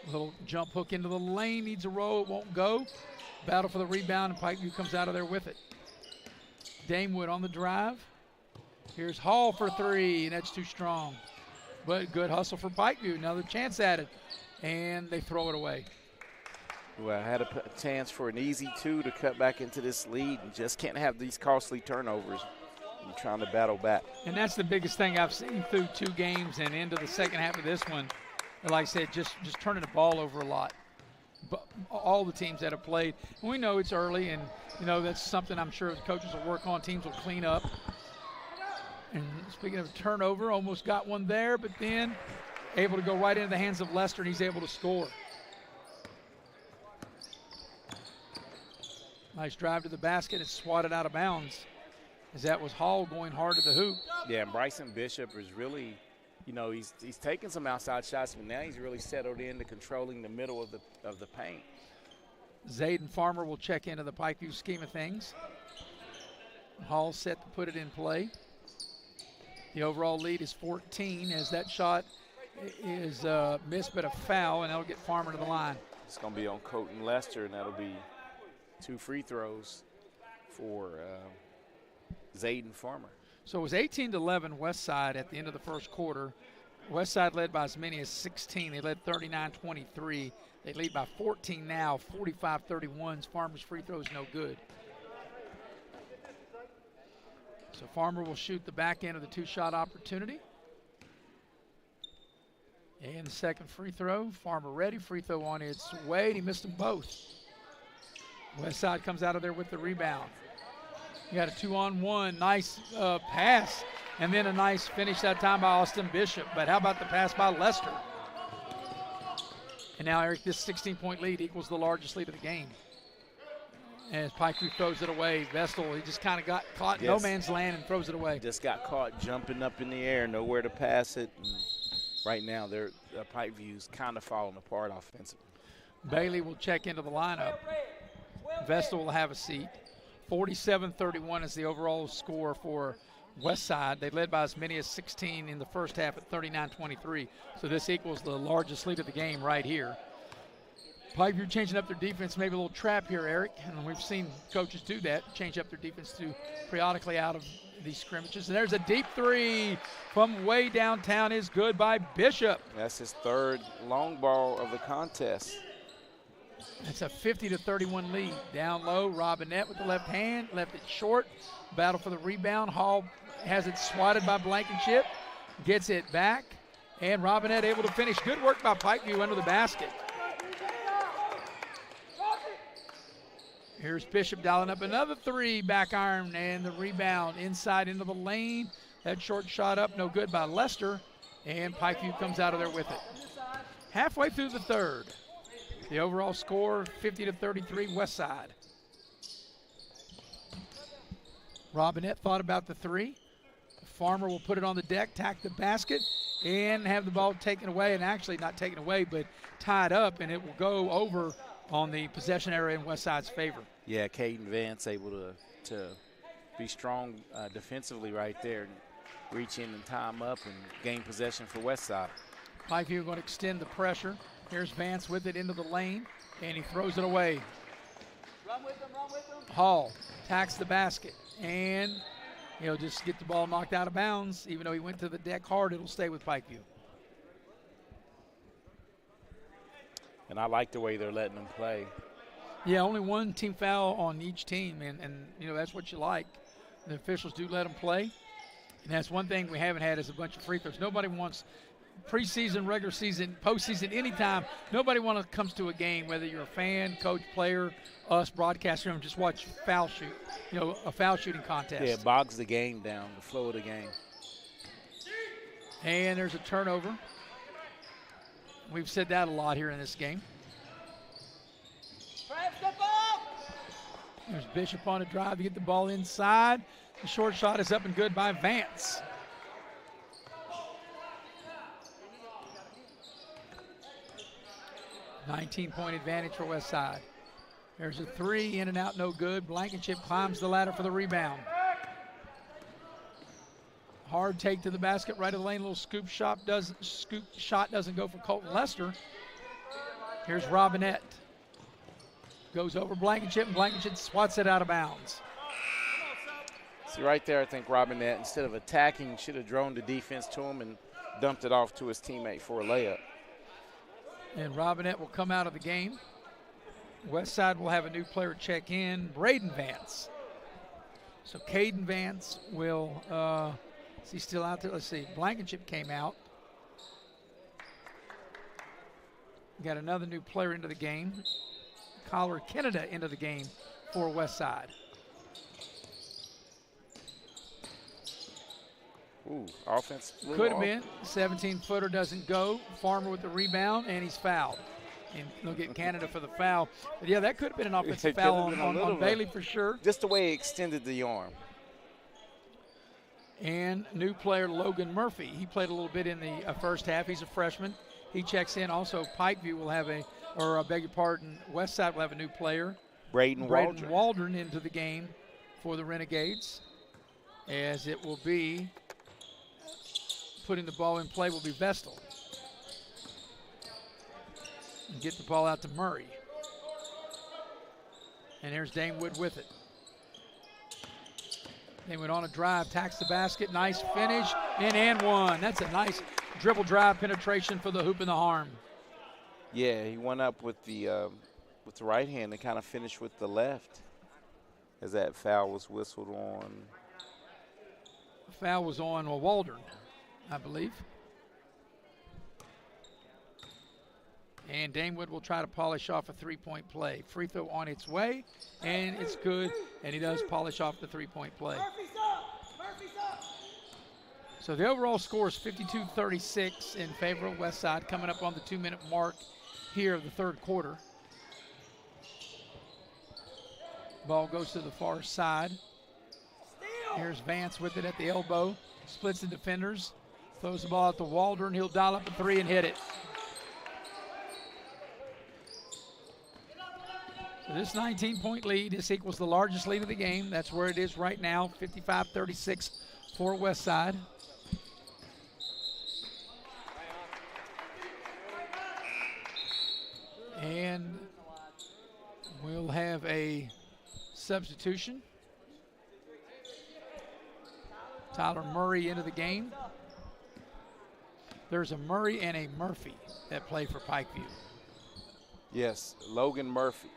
little jump hook into the lane, needs a roll, it won't go. Battle for the rebound, and Pikeview comes out of there with it. Damewood on the drive. Here's Hall for 3, and that's too strong. But good hustle for Pikeview. Another chance at it, and they throw it away. Well, I had a chance for an easy 2 to cut back into this lead, and just can't have these costly turnovers. You're trying to battle back. And that's the biggest thing I've seen through 2 games and into the second half of this one. Like I said, just turning the ball over a lot. But all the teams that have played, and we know it's early, and that's something I'm sure the coaches will work on. Teams will clean up. And speaking of turnover, almost got one there, but then able to go right into the hands of Lester, and he's able to score. Nice drive to the basket and swatted out of bounds, as that was Hall going hard to the hoop. Yeah, and Bryson Bishop is really, he's taking some outside shots, but now he's really settled into controlling the middle of the paint. Zayden Farmer will check into the Pikeview scheme of things. Hall set to put it in play. The overall lead is 14, as that shot is missed, but a foul, and that'll get Farmer to the line. It's going to be on Colton Lester, and that'll be 2 free throws for Zayden Farmer. So it was 18-11 Westside at the end of the first quarter. Westside led by as many as 16. They led 39-23. They lead by 14 now, 45-31. Farmer's free throw is no good. So Farmer will shoot the back end of the 2-shot opportunity. And the second free throw, Farmer ready. Free throw on its way, and he missed them both. Westside comes out of there with the rebound. You got a 2-on-1, nice pass, and then a nice finish that time by Austin Bishop. But how about the pass by Lester? And now, Eric, this 16-point lead equals the largest lead of the game. As Pikeview throws it away, Vestal, he just kind of got caught in no man's land and throws it away. Just got caught jumping up in the air, nowhere to pass it. And right now, Pikeview's kind of falling apart offensively. Bailey will check into the lineup. Vestal will have a seat. 47-31 is the overall score for Westside. They led by as many as 16 in the first half at 39-23. So this equals the largest lead of the game right here. Pikeview changing up their defense, maybe a little trap here, Eric. And we've seen coaches do that, change up their defense to periodically out of these scrimmages. And there's a deep 3 from way downtown is good by Bishop. That's his 3rd long ball of the contest. It's a 50-31 lead. Down low, Robinette with the left hand, left it short. Battle for the rebound. Hall has it swatted by Blankenship, gets it back, and Robinette able to finish. Good work by Pikeview under the basket. Here's Bishop dialing up another 3, back iron, and the rebound inside into the lane. That short shot up, no good by Lester, and Pikeview comes out of there with it. Halfway through the third. The overall score, 50-33, Westside. Robinette thought about the 3. Farmer will put it on the deck, tack the basket, and have the ball taken away, and actually not taken away, but tied up, and it will go over on the possession area in Westside's favor. Yeah, Caden Vance able to be strong defensively right there, and reach in and tie him up and gain possession for Westside. Pikeview going to extend the pressure. Here's Vance with it into the lane, and he throws it away. Run with them, run with them. Hall tacks the basket, and he'll just get the ball knocked out of bounds. Even though he went to the deck hard, it'll stay with Pikeview. And I like the way they're letting them play. Yeah, only 1 team foul on each team, and that's what you like. The officials do let them play, and that's one thing we haven't had is a bunch of free throws. Nobody wants preseason, regular season, postseason, anytime. Nobody comes to a game, whether you're a fan, coach, player, us, broadcaster, and just watch foul shoot, a foul shooting contest. Yeah, it bogs the game down, the flow of the game. And there's a turnover. We've said that a lot here in this game. There's Bishop on a drive to get the ball inside. The short shot is up and good by Vance. $19-point advantage for Westside. There's a three, in and out, no good. Blankenship climbs the ladder for the rebound. Hard take to the basket, right of the lane. Little scoop shot doesn't go for Colton Lester. Here's Robinette. Goes over Blankenship, and Blankenship swats it out of bounds. See, right there, I think Robinette, instead of attacking, should have droned the defense to him and dumped it off to his teammate for a layup. And Robinette will come out of the game. Westside will have a new player check in, Braden Vance. So Caden Vance will, is he still out there? Let's see, Blankenship came out. Got another new player into the game. Collar Canada into the game for Westside. Ooh, offense. Could have been. 17-footer doesn't go. Farmer with the rebound, and he's fouled. And they'll get Canada for the foul. But, yeah, that could have been an offensive foul on Bailey for sure. Just the way he extended the arm. And new player Logan Murphy. He played a little bit in the first half. He's a freshman. He checks in. Also, Pikeview will have I beg your pardon, Westside will have a new player. Braden Waldron into the game for the Renegades. As it will be, putting the ball in play will be Vestal. And get the ball out to Murray. And there's Damewood with it. Damewood on a drive, tacks the basket, nice finish, and one. That's a nice dribble drive penetration for the hoop and the harm. Yeah, he went up with the right hand and kind of finished with the left as that foul was whistled on. Foul was on Waldron, I believe. And Damewood will try to polish off a three-point play. Free throw on its way, and it's good, and he does polish off the three-point play. So the overall score is 52-36 in favor of Westside, coming up on the 2-minute mark here of the third quarter. Ball goes to the far side. Here's Vance with it at the elbow. Splits the defenders. Throws the ball out to Waldron. He'll dial up a three and hit it. So this 19-point lead, this equals the largest lead of the game. That's where it is right now, 55-36 for Westside. And we'll have a substitution. Tyler Murray into the game. There's a Murray and a Murphy that play for Pikeview. Yes, Logan Murphy.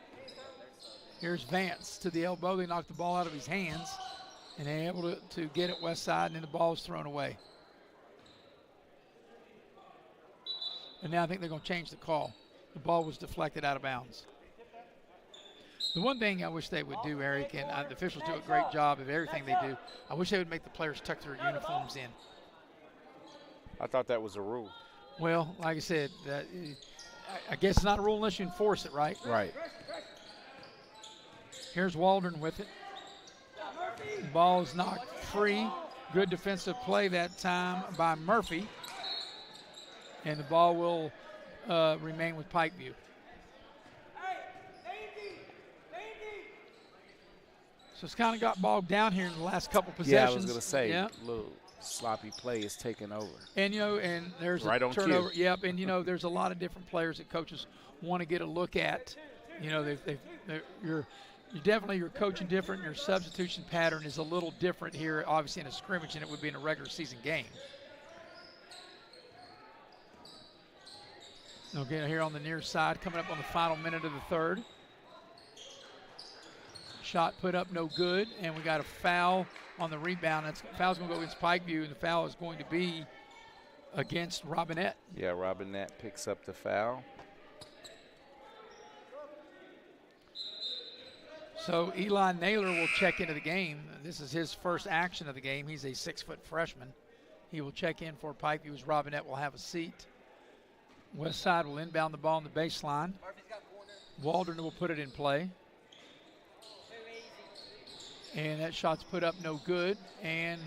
Here's Vance to the elbow. They knock the ball out of his hands, and they're able to get it Westside, and then the ball is thrown away. And now I think they're going to change the call. The ball was deflected out of bounds. The one thing I wish they would do, Eric, and the officials do a great job of everything they do, I wish they would make the players tuck their uniforms in. I thought that was a rule. Well, like I said, I guess it's not a rule unless you enforce it, right? Right. Here's Waldron with it. The ball is knocked free. Good defensive play that time by Murphy. And the ball will remain with Pikeview. So it's kind of got bogged down here in the last couple possessions. Yeah, I was going to say, a little sloppy play is taken over. And, and there's right a turnover. Cue. Yep, and, there's a lot of different players that coaches want to get a look at. You're coaching different. Your substitution pattern is a little different here, obviously, in a scrimmage than it would be in a regular season game. Okay, here on the near side, coming up on the final minute of the third. Shot put up, no good, and we got a foul on the rebound. Foul's going to go against Pikeview, and the foul is going to be against Robinette. Yeah, Robinette picks up the foul. So Eli Naylor will check into the game. This is his first action of the game. He's a 6-foot freshman. He will check in for Pikeview as Robinette will have a seat. Westside will inbound the ball on the baseline. Waldron will put it in play. And that shot's put up no good. And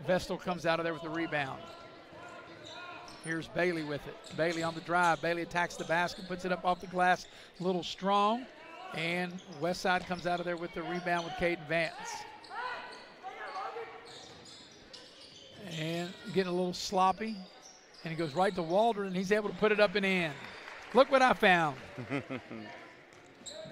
Vestal comes out of there with the rebound. Here's Bailey with it. Bailey on the drive. Bailey attacks the basket, puts it up off the glass, a little strong. And Westside comes out of there with the rebound with Caden Vance. And getting a little sloppy. And he goes right to Waldron, and he's able to put it up and in. Look what I found.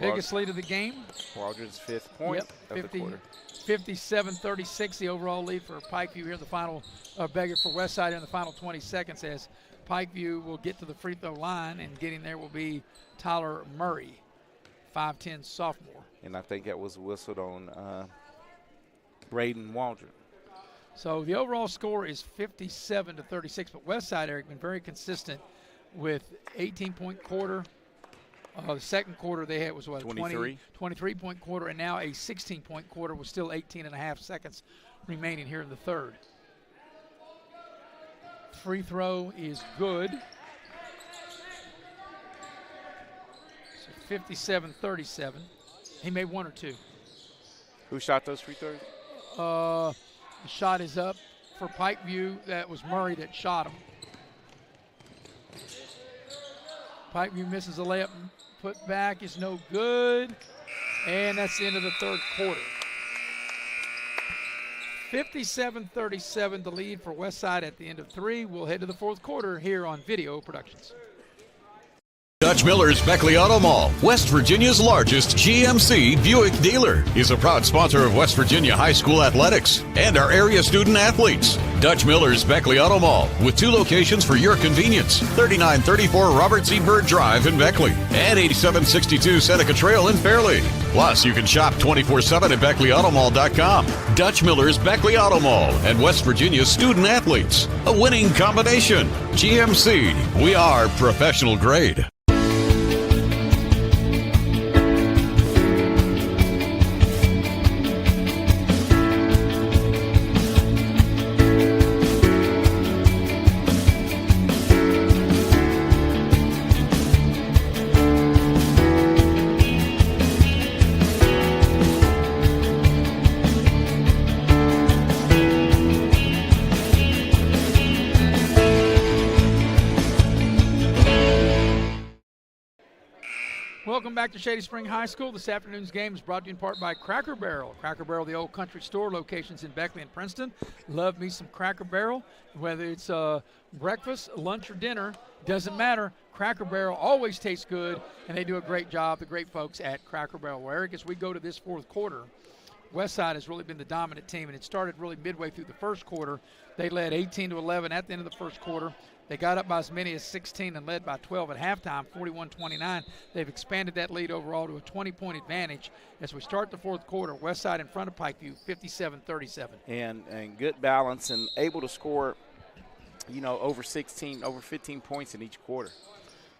Biggest lead of the game. Waldron's 5th point of the quarter. 57-36, the overall lead for Pikeview here in the final, for Westside in the final 20 seconds as Pikeview will get to the free throw line, and getting there will be Tyler Murray, 5'10" sophomore. And I think that was whistled on Braden Waldron. So the overall score is 57-36, but Westside, Eric, been very consistent with 18-point quarter. The second quarter they had was what, 23-point quarter, and now a 16-point quarter with still 18.5 seconds remaining here in the third. Free throw is good. So 57-37. He made one or two. Who shot those free throws? The shot is up for Pikeview. That was Murray that shot him. Pikeview misses a layup. Put back is no good. And that's the end of the third quarter. 57-37, the lead for Westside at the end of 3. We'll head to the fourth quarter here on Video Productions. Dutch Miller's Beckley Auto Mall, West Virginia's largest GMC Buick dealer, is a proud sponsor of West Virginia High School athletics and our area student athletes. Dutch Miller's Beckley Auto Mall, with 2 locations for your convenience: 3934 Robert C. Byrd Drive in Beckley and 8762 Seneca Trail in Fairleigh. Plus, you can shop 24/7 at BeckleyAutomall.com. Dutch Miller's Beckley Auto Mall and West Virginia's student athletes, a winning combination. GMC, we are professional grade. Welcome back to Shady Spring High School. This afternoon's game is brought to you in part by Cracker Barrel. Cracker Barrel, the old country store, locations in Beckley and Princeton. Love me some Cracker Barrel. Whether it's breakfast, lunch, or dinner, doesn't matter. Cracker Barrel always tastes good, and they do a great job, the great folks at Cracker Barrel. Well, Eric, as we go to this fourth quarter, Westside has really been the dominant team, and it started really midway through the first quarter. They led 18-11 at the end of the first quarter. They got up by as many as 16 and led by 12 at halftime, 41-29. They've expanded that lead overall to a 20-point advantage as we start the fourth quarter. Westside in front of Pikeview, 57-37. And good balance and able to score, over 15 points in each quarter.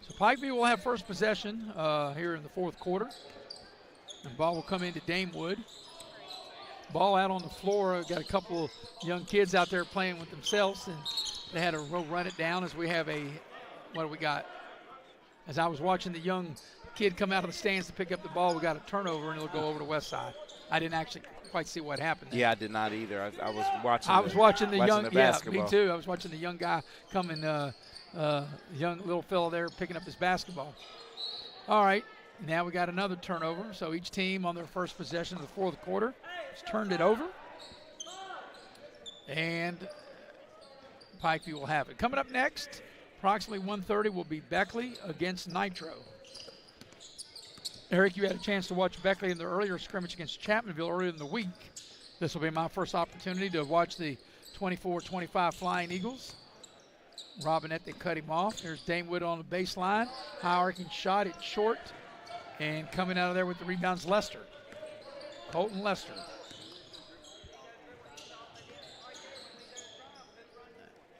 So Pikeview will have first possession here in the fourth quarter. The ball will come into Damewood. Ball out on the floor. Got a couple young kids out there playing with themselves, and they had to run it down as we have what do we got? As I was watching the young kid come out of the stands to pick up the ball, we got a turnover, and it'll go over to Westside. I didn't actually quite see what happened there. Yeah, I did not either. I was watching. I was watching the young. Basketball. Yeah, me too. I was watching the young guy coming, young little fellow there picking up his basketball. All right, now we got another turnover. So each team on their first possession of the fourth quarter has turned it over, and Pikeview will have it. Coming up next, approximately 1:30, will be Beckley against Nitro. Eric, you had a chance to watch Beckley in the earlier scrimmage against Chapmanville earlier in the week. This will be my first opportunity to watch the 24-25 Flying Eagles. Robinette, they cut him off. There's Damewood on the baseline. High arcing shot, it's short. And coming out of there with the rebounds, Lester. Colton Lester.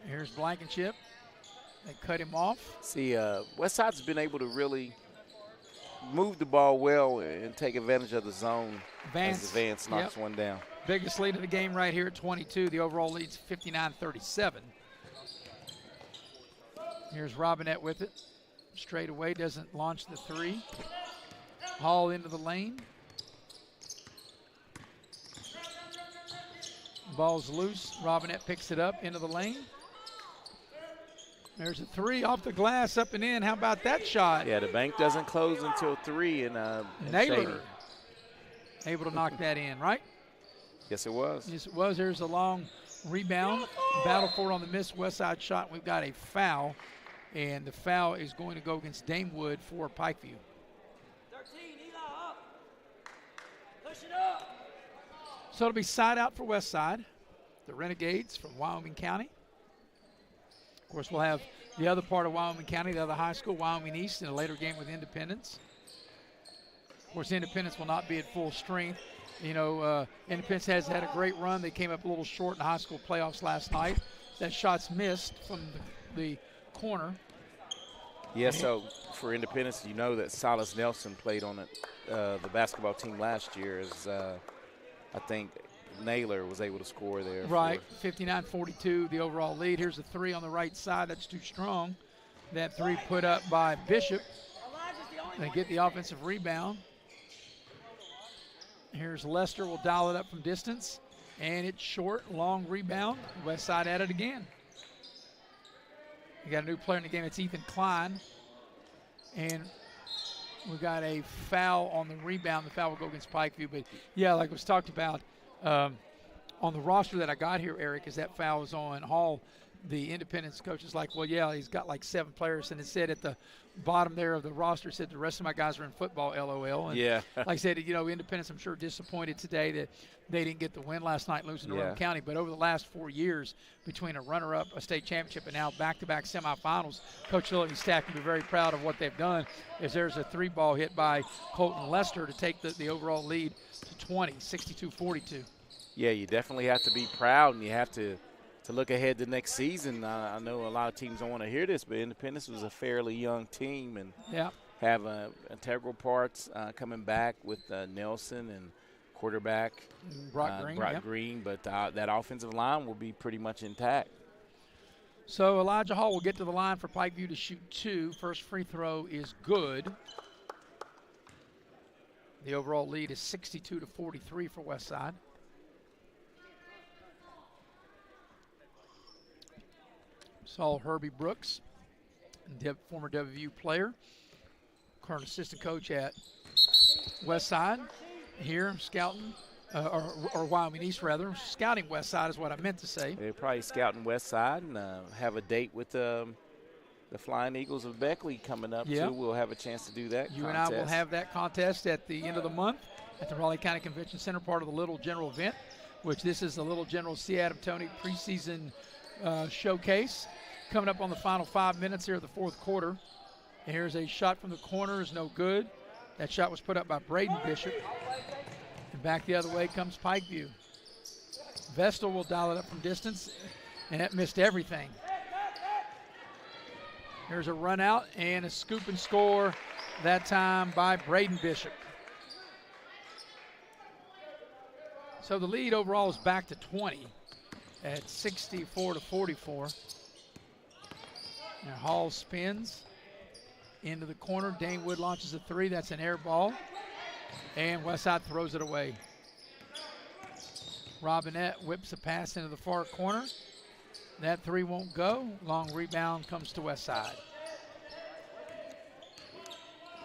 Here's Blankenship. They cut him off. See, Westside's been able to really move the ball well and take advantage of the zone as Vance knocks one down. Biggest lead of the game right here at 22. The overall lead's 59-37. Here's Robinette with it. Straight away, doesn't launch the three. Hall into the lane. Ball's loose. Robinette picks it up into the lane. There's a three off the glass, up and in. How about that shot? Yeah, the bank doesn't close until 3 and Naylor able to knock that in, right? Yes, it was. Yes, it was. There's a long rebound. Battle for it on the missed Westside shot. We've got a foul, and the foul is going to go against Damewood for Pikeview. 13, Eli, up. Push it up. So it'll be side out for Westside, the Renegades from Wyoming County. Of course, we'll have the other part of Wyoming County, the other high school, Wyoming East, in a later game with Independence. Of course, Independence will not be at full strength. You know, Independence has had a great run. They came up a little short in the high school playoffs last night. That shot's missed from the corner. Yeah, so for Independence, you know that Silas Nelson played on it, the basketball team last year. As I think Naylor was able to score there. Right, 59-42, the overall lead. Here's a three on the right side. That's too strong. That three put up by Bishop. They get the offensive rebound. Here's Lester, will dial it up from distance. And it's short, long rebound. Westside at it again. You got a new player in the game. It's Ethan Klein. And we got a foul on the rebound. The foul will go against Pikeview. But, yeah, like was talked about on the roster that I got here, Eric, is that foul is on Hall. The Independence coach is like, well, yeah, he's got like 7 players. And it said at the bottom there of the roster, said the rest of my guys are in football, LOL. And yeah. Like I said, you know, Independence, I'm sure, disappointed today that they didn't get the win last night, losing to Rowan County. But over the last 4 years, between a runner-up, a state championship, and now back-to-back semifinals, Coach Philip and his staff can be very proud of what they've done. As there's a 3-ball hit by Colton Lester to take the overall lead to 20, 62-42. Yeah, you definitely have to be proud, and you have to look ahead to next season. I know a lot of teams don't want to hear this, but Independence was a fairly young team and have integral parts coming back with Nelson and quarterback Brock Green. But that offensive line will be pretty much intact. So Elijah Hall will get to the line for Pikeview to shoot 2. First free throw is good. The overall lead is 62-43 for Westside. Saw Herbie Brooks, former WVU player, current assistant coach at Westside, here scouting, or Wyoming East rather, scouting Westside is what I meant to say. They're probably scouting Westside and have a date with the Flying Eagles of Beckley coming up too. We'll have a chance to do that. You and I will have that contest at the end of the month at the Raleigh County Convention Center, part of the Little General event, which this is the Little General C. Adam Toney preseason showcase. Coming up on the final 5 minutes here of the fourth quarter. And here's a shot from the corner, is no good. That shot was put up by Braden Bishop. And back the other way comes Pikeview. Vestal will dial it up from distance, and that missed everything. Here's a run out and a scoop and score, that time by Braden Bishop. So the lead overall is back to 20 at 64-44. Now Hall spins into the corner. Danewood launches a 3. That's an air ball. And Westside throws it away. Robinette whips a pass into the far corner. That 3 won't go. Long rebound comes to Westside.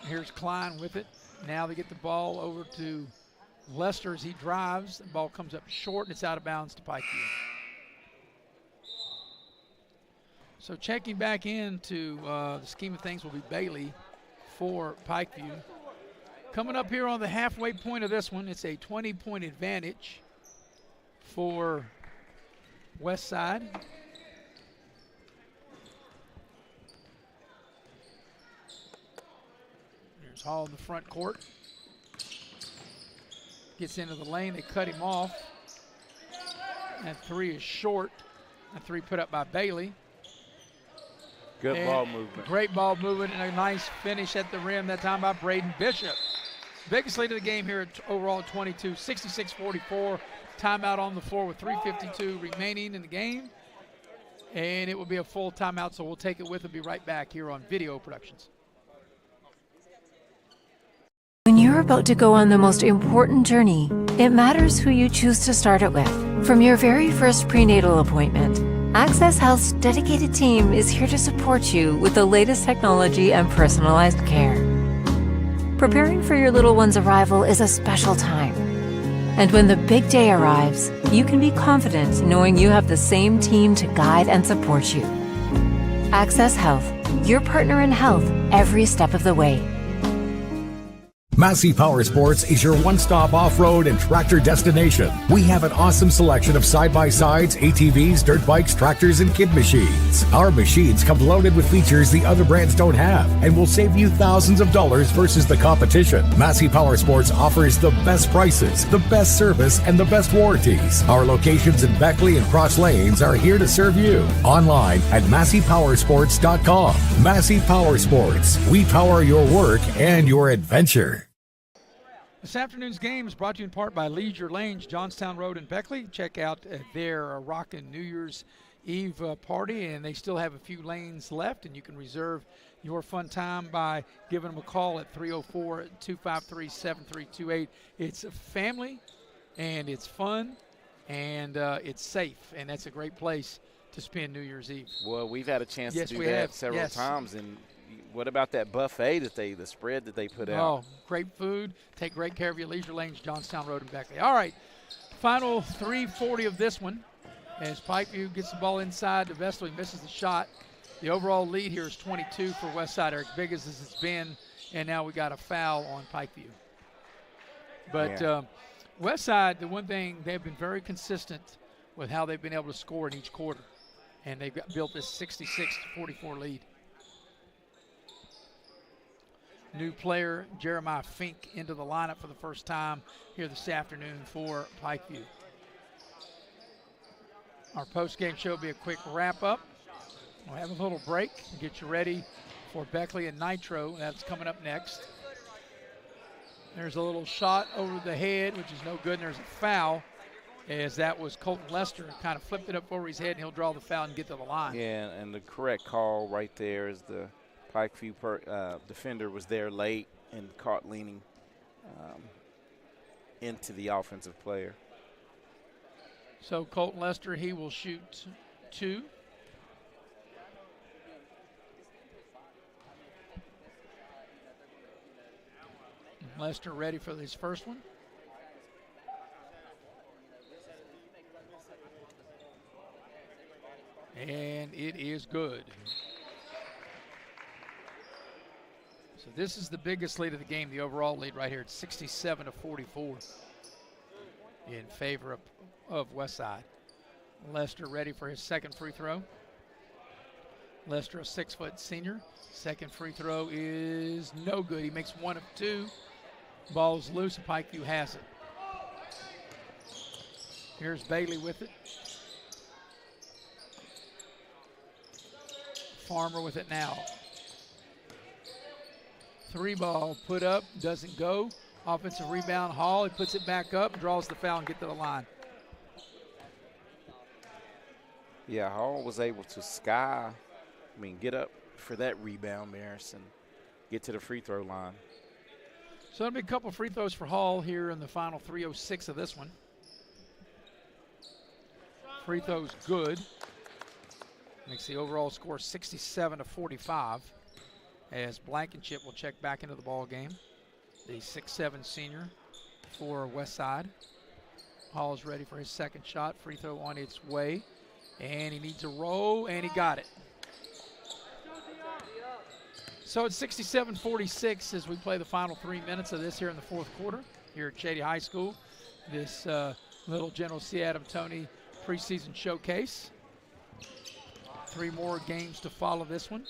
Here's Klein with it. Now they get the ball over to Lester as he drives. The ball comes up short and it's out of bounds to Pikeview. So checking back into the scheme of things will be Bailey for Pikeview. Coming up here on the halfway point of this one, it's a 20-point advantage for Westside. Here's Hall in the front court. Gets into the lane, they cut him off. That 3 is short. That 3 put up by Bailey. Good ball movement. Great ball movement and a nice finish at the rim, that time by Braden Bishop. Biggest lead of the game here at overall 22, 66-44. Timeout on the floor with 3:52 remaining in the game. And it will be a full timeout, so we'll take it with and be right back here on Video Productions. When you're about to go on the most important journey, it matters who you choose to start it with. From your very first prenatal appointment, Access Health's dedicated team is here to support you with the latest technology and personalized care. Preparing for your little one's arrival is a special time. And when the big day arrives, you can be confident knowing you have the same team to guide and support you. Access Health, your partner in health every step of the way. Massey Power Sports is your one-stop off-road and tractor destination. We have an awesome selection of side-by-sides, ATVs, dirt bikes, tractors, and kid machines. Our machines come loaded with features the other brands don't have and will save you thousands of dollars versus the competition. Massey Power Sports offers the best prices, the best service, and the best warranties. Our locations in Beckley and Cross Lanes are here to serve you. Online at MasseyPowersports.com. Massey Power Sports. We power your work and your adventure. This afternoon's game is brought to you in part by Leisure Lanes, Johnstown Road in Beckley. Check out their Rockin' New Year's Eve party, and they still have a few lanes left, and you can reserve your fun time by giving them a call at 304-253-7328. It's a family, and it's fun, and it's safe, and that's a great place to spend New Year's Eve. Well, we've had a chance to do that have. several times, and what about that buffet the spread that they put out? Oh, great food. Take great care of your. Leisure Lanes, Johnstown Road in Beckley. All right, final 3:40 of this one as Pikeview gets the ball inside to Vestal. He misses the shot. The overall lead here is 22 for Westside, Eric, big as it's been, and now we got a foul on Pikeview. But Westside, the one thing, they've been very consistent with how they've been able to score in each quarter, and they've built this 66-44 lead. New player Jeremiah Fink into the lineup for the first time here this afternoon for Pikeview. Our post-game show will be a quick wrap-up. We'll have a little break and get you ready for Beckley and Nitro. That's coming up next. There's a little shot over the head, which is no good, and there's a foul, as that was Colton Lester. Kind of flipped it up over his head, and he'll draw the foul and get to the line. Yeah, and the correct call right there is the Pikeview defender was there late and caught leaning into the offensive player. So Colton Lester, he will shoot two. Lester ready for his first one. And it is good. So this is the biggest lead of the game, the overall lead right here. It's 67-44 in favor of Westside. Lester ready for his second free throw. Lester, a 6-foot senior. Second free throw is no good. He makes one of two. Ball's loose, and Pikeview has it. Here's Bailey with it. Farmer with it now. Three ball put up, doesn't go. Offensive rebound, Hall. He puts it back up, draws the foul, and get to the line. Yeah, Hall was able to get up for that rebound, Maris, and get to the free throw line. So it'll be a couple free throws for Hall here in the final 3:06 of this one. Free throws good. Makes the overall score 67-45. As Blankenship will check back into the ball game. The 6'7" senior for Westside. Hall is ready for his second shot. Free throw on its way. And he needs a roll, and he got it. So it's 67-46 as we play the final 3 minutes of this here in the fourth quarter here at Shady High School. This Little General C. Adam Toney preseason showcase. 3 more games to follow this one.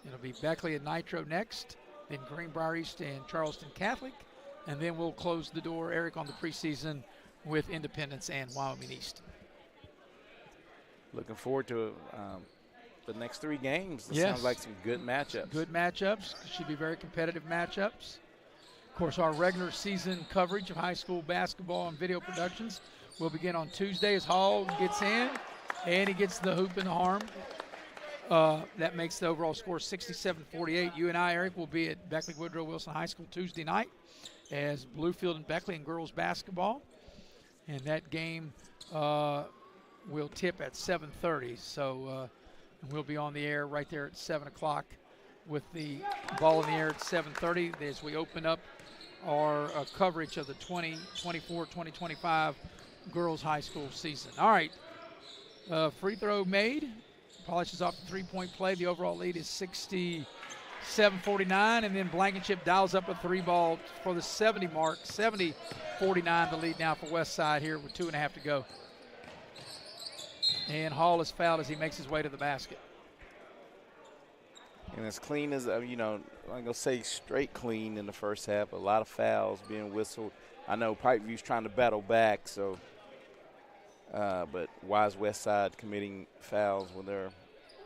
It'll be Beckley and Nitro next, then Greenbrier East and Charleston Catholic, and then we'll close the door, Eric, on the preseason with Independence and Wyoming East. Looking forward to the next 3 games. It Yes. sounds like some good matchups. Good matchups. Should be very competitive matchups. course, our regular season coverage of high school basketball and video productions will begin on Tuesday as Hall gets in, and he gets the hoop in the arm. That makes the overall score 67-48. You and I, Eric, will be at Beckley Woodrow Wilson High School Tuesday night as Bluefield and Beckley in girls basketball. And that game will tip at 7:30. So we'll be on the air right there at 7 o'clock with the ball in the air at 7:30 as we open up our coverage of the 2024-2025 girls high school season. All right, free throw made. Polishes off the three-point play. The overall lead is 67-49, and then Blankenship dials up a three ball for the 70 mark. 70-49 the lead now for Westside here with 2.5 to go. And Hall is fouled as he makes his way to the basket. And as clean as, I'm going to say straight clean in the first half. A lot of fouls being whistled. I know Pikeview's trying to battle back, so but why is Westside committing fouls when they're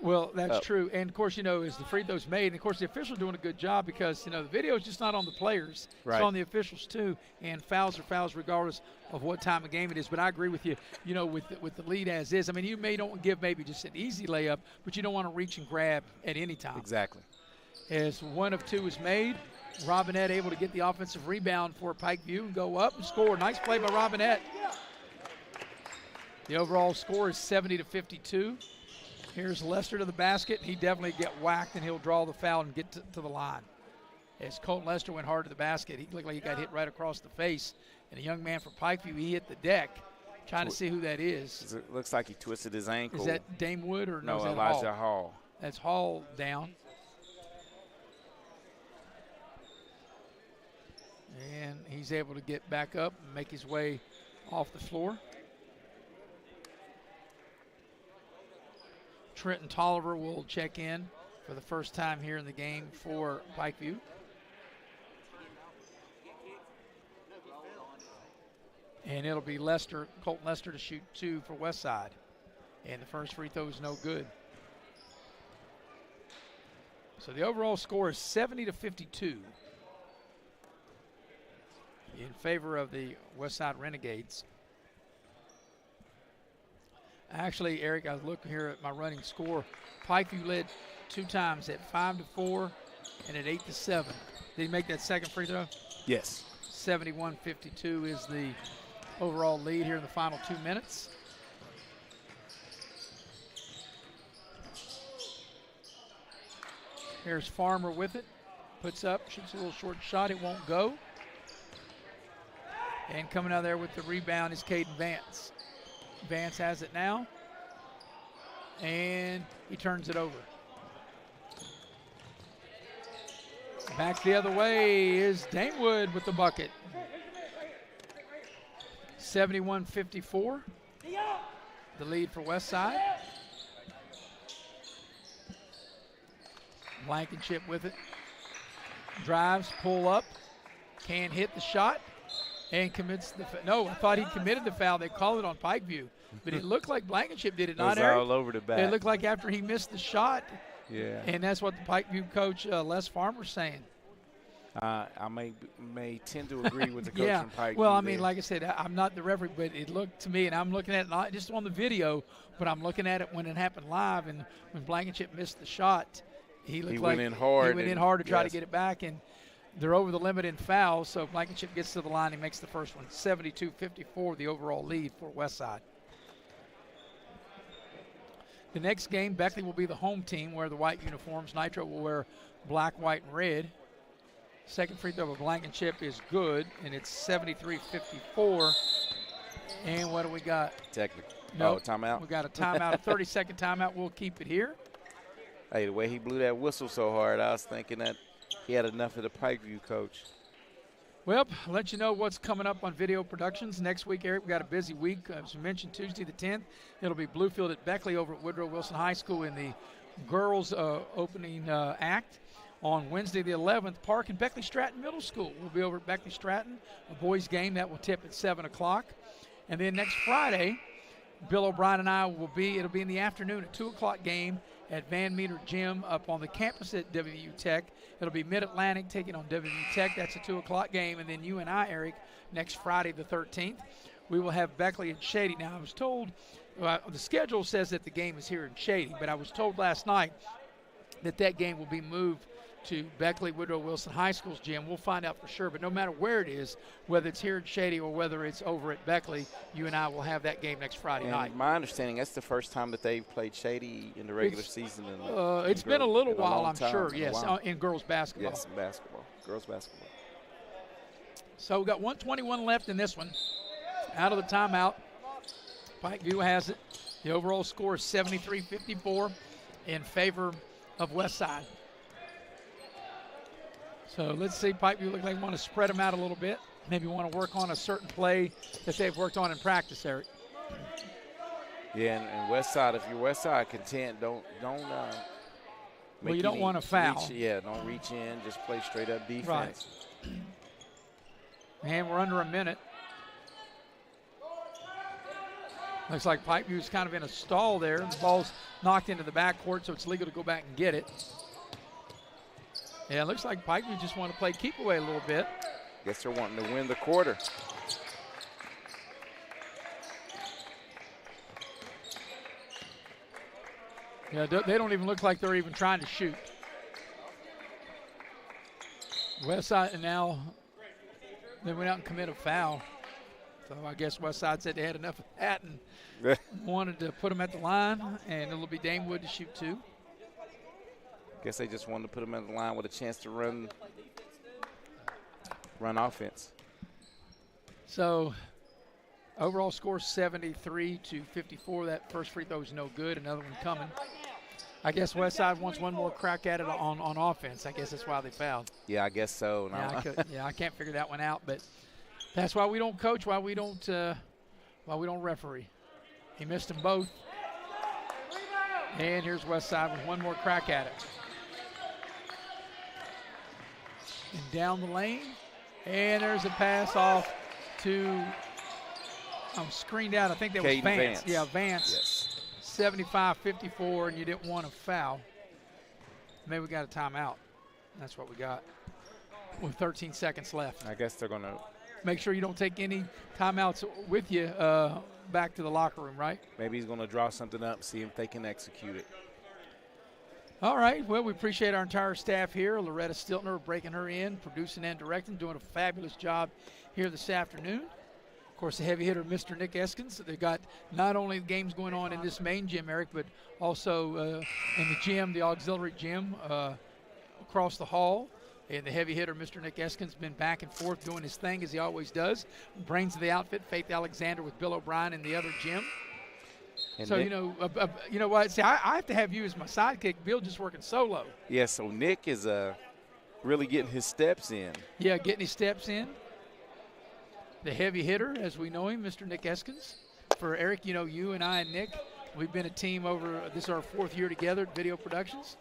Well, that's up? true. And, of course, as the free throw's made, and, of course, the officials doing a good job because, the video is just not on the players. Right. It's on the officials, too. And fouls are fouls regardless of what time of game it is. But I agree with you, with the lead as is. I mean, you don't give maybe just an easy layup, but you don't want to reach and grab at any time. Exactly. As 1 of 2 is made, Robinette able to get the offensive rebound for Pikeview and go up and score. Nice play by Robinette. The overall score is 70-52. Here's Lester to the basket. He definitely get whacked, and he'll draw the foul and get to the line. As Colton Lester went hard to the basket, he looked like he got hit right across the face. And a young man from Pikeview, he hit the deck, trying to see who that is. It looks like he twisted his ankle. Is that Dame Wood or no? Is that Elijah Hall. That's Hall down. And he's able to get back up and make his way off the floor. Trenton Tolliver will check in for the first time here in the game for Pikeview. And it'll be Colton Lester to shoot 2 for Westside. And the first free throw is no good. So the overall score is 70-52 in favor of the Westside Renegades. Actually, Eric, I was looking here at my running score. Pikeview led 2 times at 5-4 and at 8-7. Did he make that second free throw? Yes. 71-52 is the overall lead here in the final 2 minutes. Here's Farmer with it. Puts up, shoots a little short shot. It won't go. And coming out there with the rebound is Caden Vance. Vance has it now, and he turns it over. Back the other way is Damewood with the bucket. 71-54, the lead for Westside. Blankenship with it. Drives, pull up, can't hit the shot. And commits the no, I thought he committed the foul. They called it on Pikeview, but it looked like Blankenship did it. Not Eric. All over the back. It looked like after he missed the shot. Yeah. And that's what the Pikeview coach Les Farmer's saying. I may tend to agree with the coach from Pikeview. Well, I mean, like I said, I'm not the referee, but it looked to me, and I'm looking at it not just on the video, but I'm looking at it when it happened live, and when Blankenship missed the shot, he looked like went in hard. He went in hard to try to get it back, and they're over the limit in fouls, so Blankenship gets to the line. He makes the first one. 72-54, the overall lead for Westside. The next game, Beckley will be the home team, wear the white uniforms. Nitro will wear black, white, and red. Second free throw of Blankenship is good, and it's 73-54. And what do we got? Technical. No, timeout. We got a timeout, a 30-second timeout. We'll keep it here. Hey, the way he blew that whistle so hard, I was thinking that he had enough of the Pikeview coach. Well, I'll let you know what's coming up on video productions. Next week, Eric, we got a busy week. As we mentioned, Tuesday the 10th, it'll be Bluefield at Beckley over at Woodrow Wilson High School in the girls' opening act. On Wednesday the 11th, Park and Beckley Stratton Middle School will be over at Beckley Stratton, a boys' game that will tip at 7 o'clock. And then next Friday, Bill O'Brien and I it'll be in the afternoon, a 2 o'clock game at Van Meter Gym up on the campus at WVU Tech. It'll be Mid-Atlantic taking on WVU Tech. That's a 2 o'clock game. And then UNI, Eric, next Friday the 13th. We will have Beckley and Shady. Now, I was told, the schedule says that the game is here in Shady, but I was told last night that game will be moved to Beckley Woodrow Wilson High School's gym. We'll find out for sure, but no matter where it is, whether it's here in Shady or whether it's over at Beckley, UNI will have that game next Friday night. My understanding, that's the first time that they've played Shady in the regular season. It's been a little while, I'm sure, yes, in girls basketball. Yes, basketball, girls basketball. So we've got 1:21 left in this one. Out of the timeout, Pikeview has it. The overall score is 73-54 in favor of Westside. So let's see, Pikeview look like they want to spread them out a little bit. Maybe want to work on a certain play that they've worked on in practice, Eric. Yeah, and Westside, if you're Westside content, don't well, you don't want to foul. Don't reach in, just play straight up defense. Right. And we're under a minute. Looks like Pikeview's kind of in a stall there. The ball's knocked into the backcourt, so it's legal to go back and get it. Yeah, it looks like Pikeview just want to play keep away a little bit. Guess they're wanting to win the quarter. Yeah, they don't even look like they're even trying to shoot. Westside, and now they went out and committed a foul. So I guess Westside said they had enough of that and wanted to put them at the line, and it'll be Damewood to shoot 2. Guess they just wanted to put them at the line with a chance to run offense. So overall score 73-54. That first free throw is no good. Another one coming. I guess Westside wants one more crack at it on offense. I guess that's why they fouled. Yeah, I guess so. No. I can't figure that one out, but that's why we don't coach, why we don't referee. He missed them both. And here's Westside with one more crack at it. And down the lane. And there's a pass off to screened out. I think that was Vance. Yeah, Vance. Yes. 75-54, and you didn't want to foul. Maybe we got a timeout. That's what we got with 13 seconds left. I guess they're going to make sure you don't take any timeouts with you back to the locker room, right? Maybe he's going to draw something up, see if they can execute it. All right. Well, we appreciate our entire staff here. Loretta Stiltner breaking her in, producing and directing, doing a fabulous job here this afternoon. Of course, the heavy hitter, Mr. Nick Eskins. They've got not only the games going on in this main gym, Eric, but also in the gym, the auxiliary gym across the hall. And the heavy hitter, Mr. Nick Eskins, been back and forth doing his thing as he always does. Brains of the outfit, Faith Alexander with Bill O'Brien in the other gym. And so, Nick, you know what? See, I have to have you as my sidekick. Bill just working solo. Yeah, so Nick is really getting his steps in. Yeah, getting his steps in. The heavy hitter, as we know him, Mr. Nick Eskins. For Eric, you and I and Nick, we've been a team this is our 4th year together at Video Productions.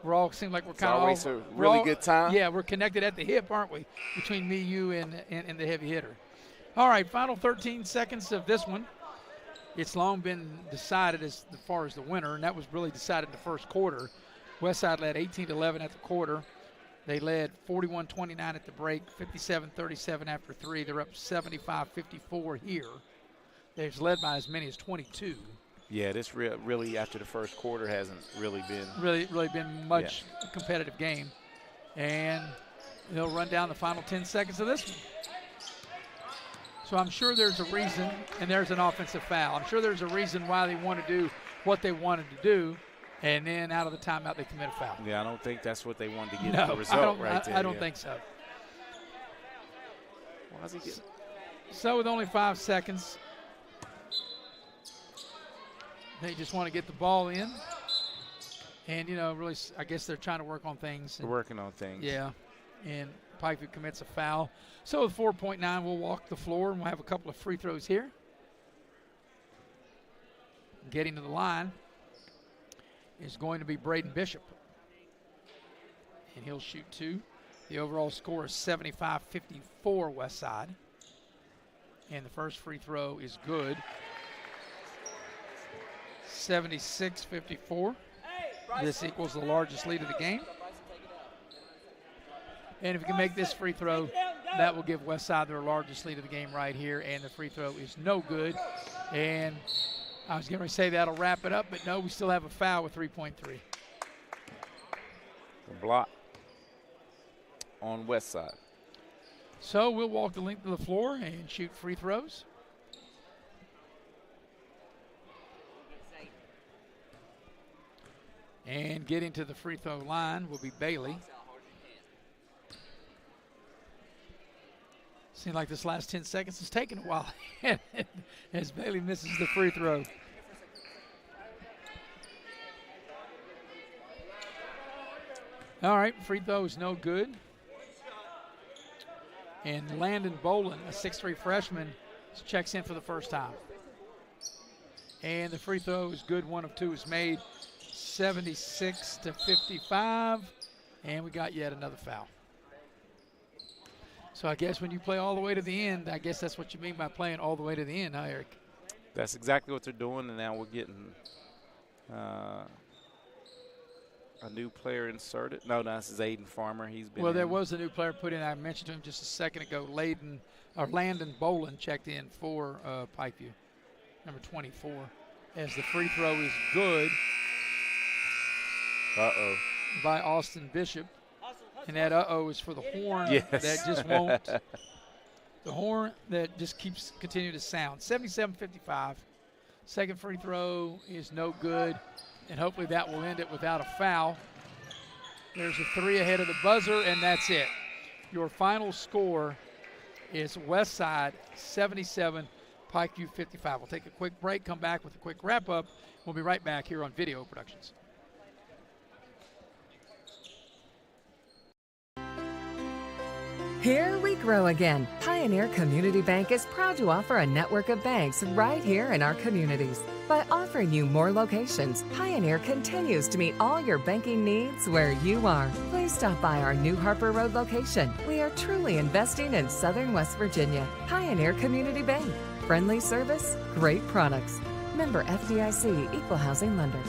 We're all seem like we're kind of always a really good time. Yeah, we're connected at the hip, aren't we? Between me, you, and the heavy hitter. All right, final 13 seconds of this one. It's long been decided as far as the winner, and that was really decided in the first quarter. Westside led 18-11 at the quarter. They led 41-29 at the break, 57-37 after 3. They're up 75-54 here. They've led by as many as 22. Yeah, this really after the first quarter hasn't really been really been much competitive game. And they'll run down the final 10 seconds of this one. So I'm sure there's a reason, and there's an offensive foul. I'm sure there's a reason why they want to do what they wanted to do, and then out of the timeout they commit a foul. Yeah, I don't think that's what they wanted to get the result right there. I don't think so. Why is he getting? So with only 5 seconds, they just want to get the ball in. And, really, I guess they're trying to work on things. They're working on things. Yeah, and Pikeview commits a foul. So with 4.9, we'll walk the floor, and we'll have a couple of free throws here. Getting to the line is going to be Braden Bishop. And he'll shoot 2. The overall score is 75-54 Westside. And the first free throw is good. 76-54. This equals the largest lead of the game. And if you can make this free throw, that will give Westside their largest lead of the game right here. And the free throw is no good. And I was going to say that'll wrap it up, but no, we still have a foul with 3.3. The block on Westside. So we'll walk the length of the floor and shoot free throws. And getting to the free throw line will be Bailey. Seems like this last 10 seconds is taking a while as Bailey misses the free throw. All right, free throw is no good. And Landon Bolin, a 6'3" freshman, checks in for the first time. And the free throw is good. 1 of 2 is made. 76-55. And we got yet another foul. So I guess when you play all the way to the end, I guess that's what you mean by playing all the way to the end, huh, Eric? That's exactly what they're doing, and now we're getting a new player inserted. No, this is Aiden Farmer. He's been there was a new player put in. I mentioned to him just a second ago. Landon Bolin checked in for Pikeview, number 24. As the free throw is good. Uh-oh. By Austin Bishop. And that uh-oh is for the horn that just won't. The horn that just keeps continuing to sound. 77-55. Second free throw is no good. And hopefully that will end it without a foul. There's a 3 ahead of the buzzer, and that's it. Your final score is Westside 77, Pikeview 55. We'll take a quick break, come back with a quick wrap-up. We'll be right back here on Video Productions. Here we grow again. Pioneer Community Bank is proud to offer a network of banks right here in our communities. By offering you more locations, Pioneer continues to meet all your banking needs where you are. Please stop by our new Harper Road location. We are truly investing in Southern West Virginia. Pioneer Community Bank. Friendly service, great products. Member FDIC, Equal Housing Lender.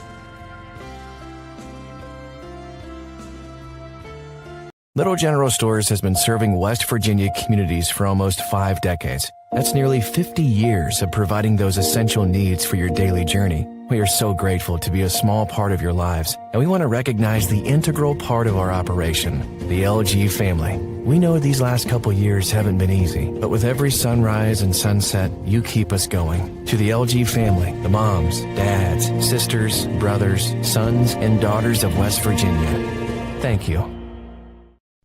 Little General Stores has been serving West Virginia communities for almost 5 decades. That's nearly 50 years of providing those essential needs for your daily journey. We are so grateful to be a small part of your lives, and we want to recognize the integral part of our operation, the LG family. We know these last couple years haven't been easy, but with every sunrise and sunset, you keep us going. To the LG family, the moms, dads, sisters, brothers, sons, and daughters of West Virginia, thank you.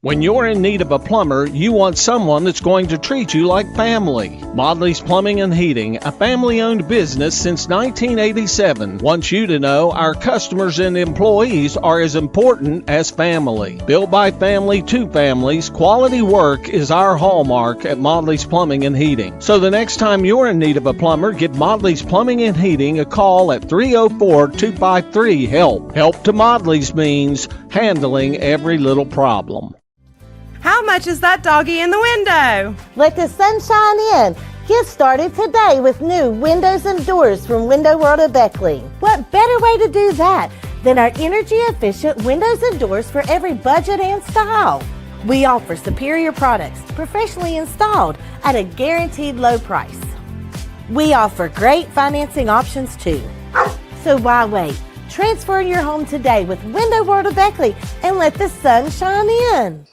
When you're in need of a plumber, you want someone that's going to treat you like family. Modley's Plumbing and Heating, a family-owned business since 1987, wants you to know our customers and employees are as important as family. Built by family to families, quality work is our hallmark at Modley's Plumbing and Heating. So the next time you're in need of a plumber, give Modley's Plumbing and Heating a call at 304-253-HELP. Help to Modley's means handling every little problem. How much is that doggy in the window? Let the sunshine in. Get started today with new windows and doors from Window World of Beckley. What better way to do that than our energy-efficient windows and doors for every budget and style? We offer superior products, professionally installed at a guaranteed low price. We offer great financing options too. So why wait? Transfer your home today with Window World of Beckley and let the sun shine in.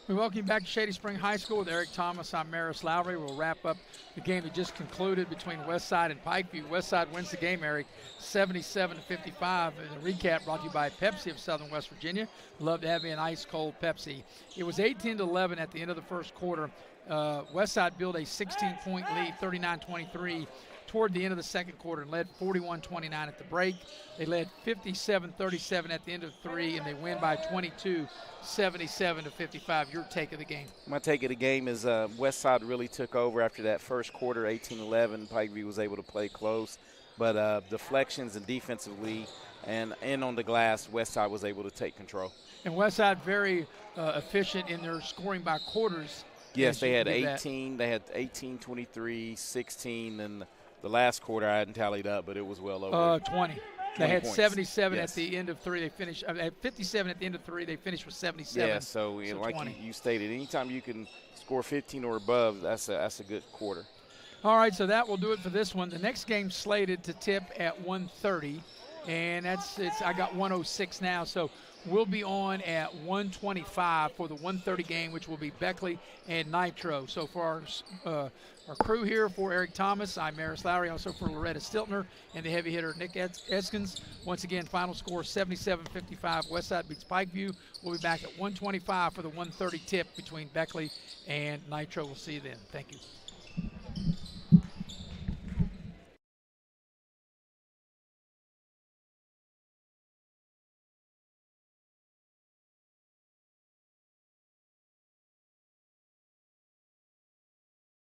We welcome you back to Shady Spring High School with Eric Thomas. I'm Maris Lowry. We'll wrap up the game that just concluded between Westside and Pikeview. Westside wins the game, Eric, 77-55. And the recap brought to you by Pepsi of Southern West Virginia. Love to have you an ice-cold Pepsi. It was 18-11 at the end of the first quarter. Westside built a 16-point lead, 39-23. Toward the end of the second quarter and led 41-29 at the break. They led 57-37 at the end of 3, and they win by 22, 77-55. Your take of the game? My take of the game is Westside really took over after that first quarter, 18-11. Pikeview was able to play close, but deflections and defensively and on the glass, Westside was able to take control. And Westside very efficient in their scoring by quarters. Yes, they had 18. They had 18, 23, 16, and The last quarter I hadn't tallied up, but it was well over 20. They had points. 77 Yes. at the end of 3. They finished at 57 at the end of 3. They finished with 77. Yeah, so like 20. you stated, anytime you can score 15 or above, that's a good quarter. All right, so that will do it for this one. The next game slated to tip at 1:30, and I got 1:06 now, so we'll be on at 1:25 for the 1:30 game, which will be Beckley and Nitro. So for our crew here, for Eric Thomas, I'm Maris Lowry, also for Loretta Stiltner and the heavy hitter Nick Eskins. Once again, final score 77-55. Westside beats Pikeview. We'll be back at 1:25 for the 1:30 tip between Beckley and Nitro. We'll see you then. Thank you.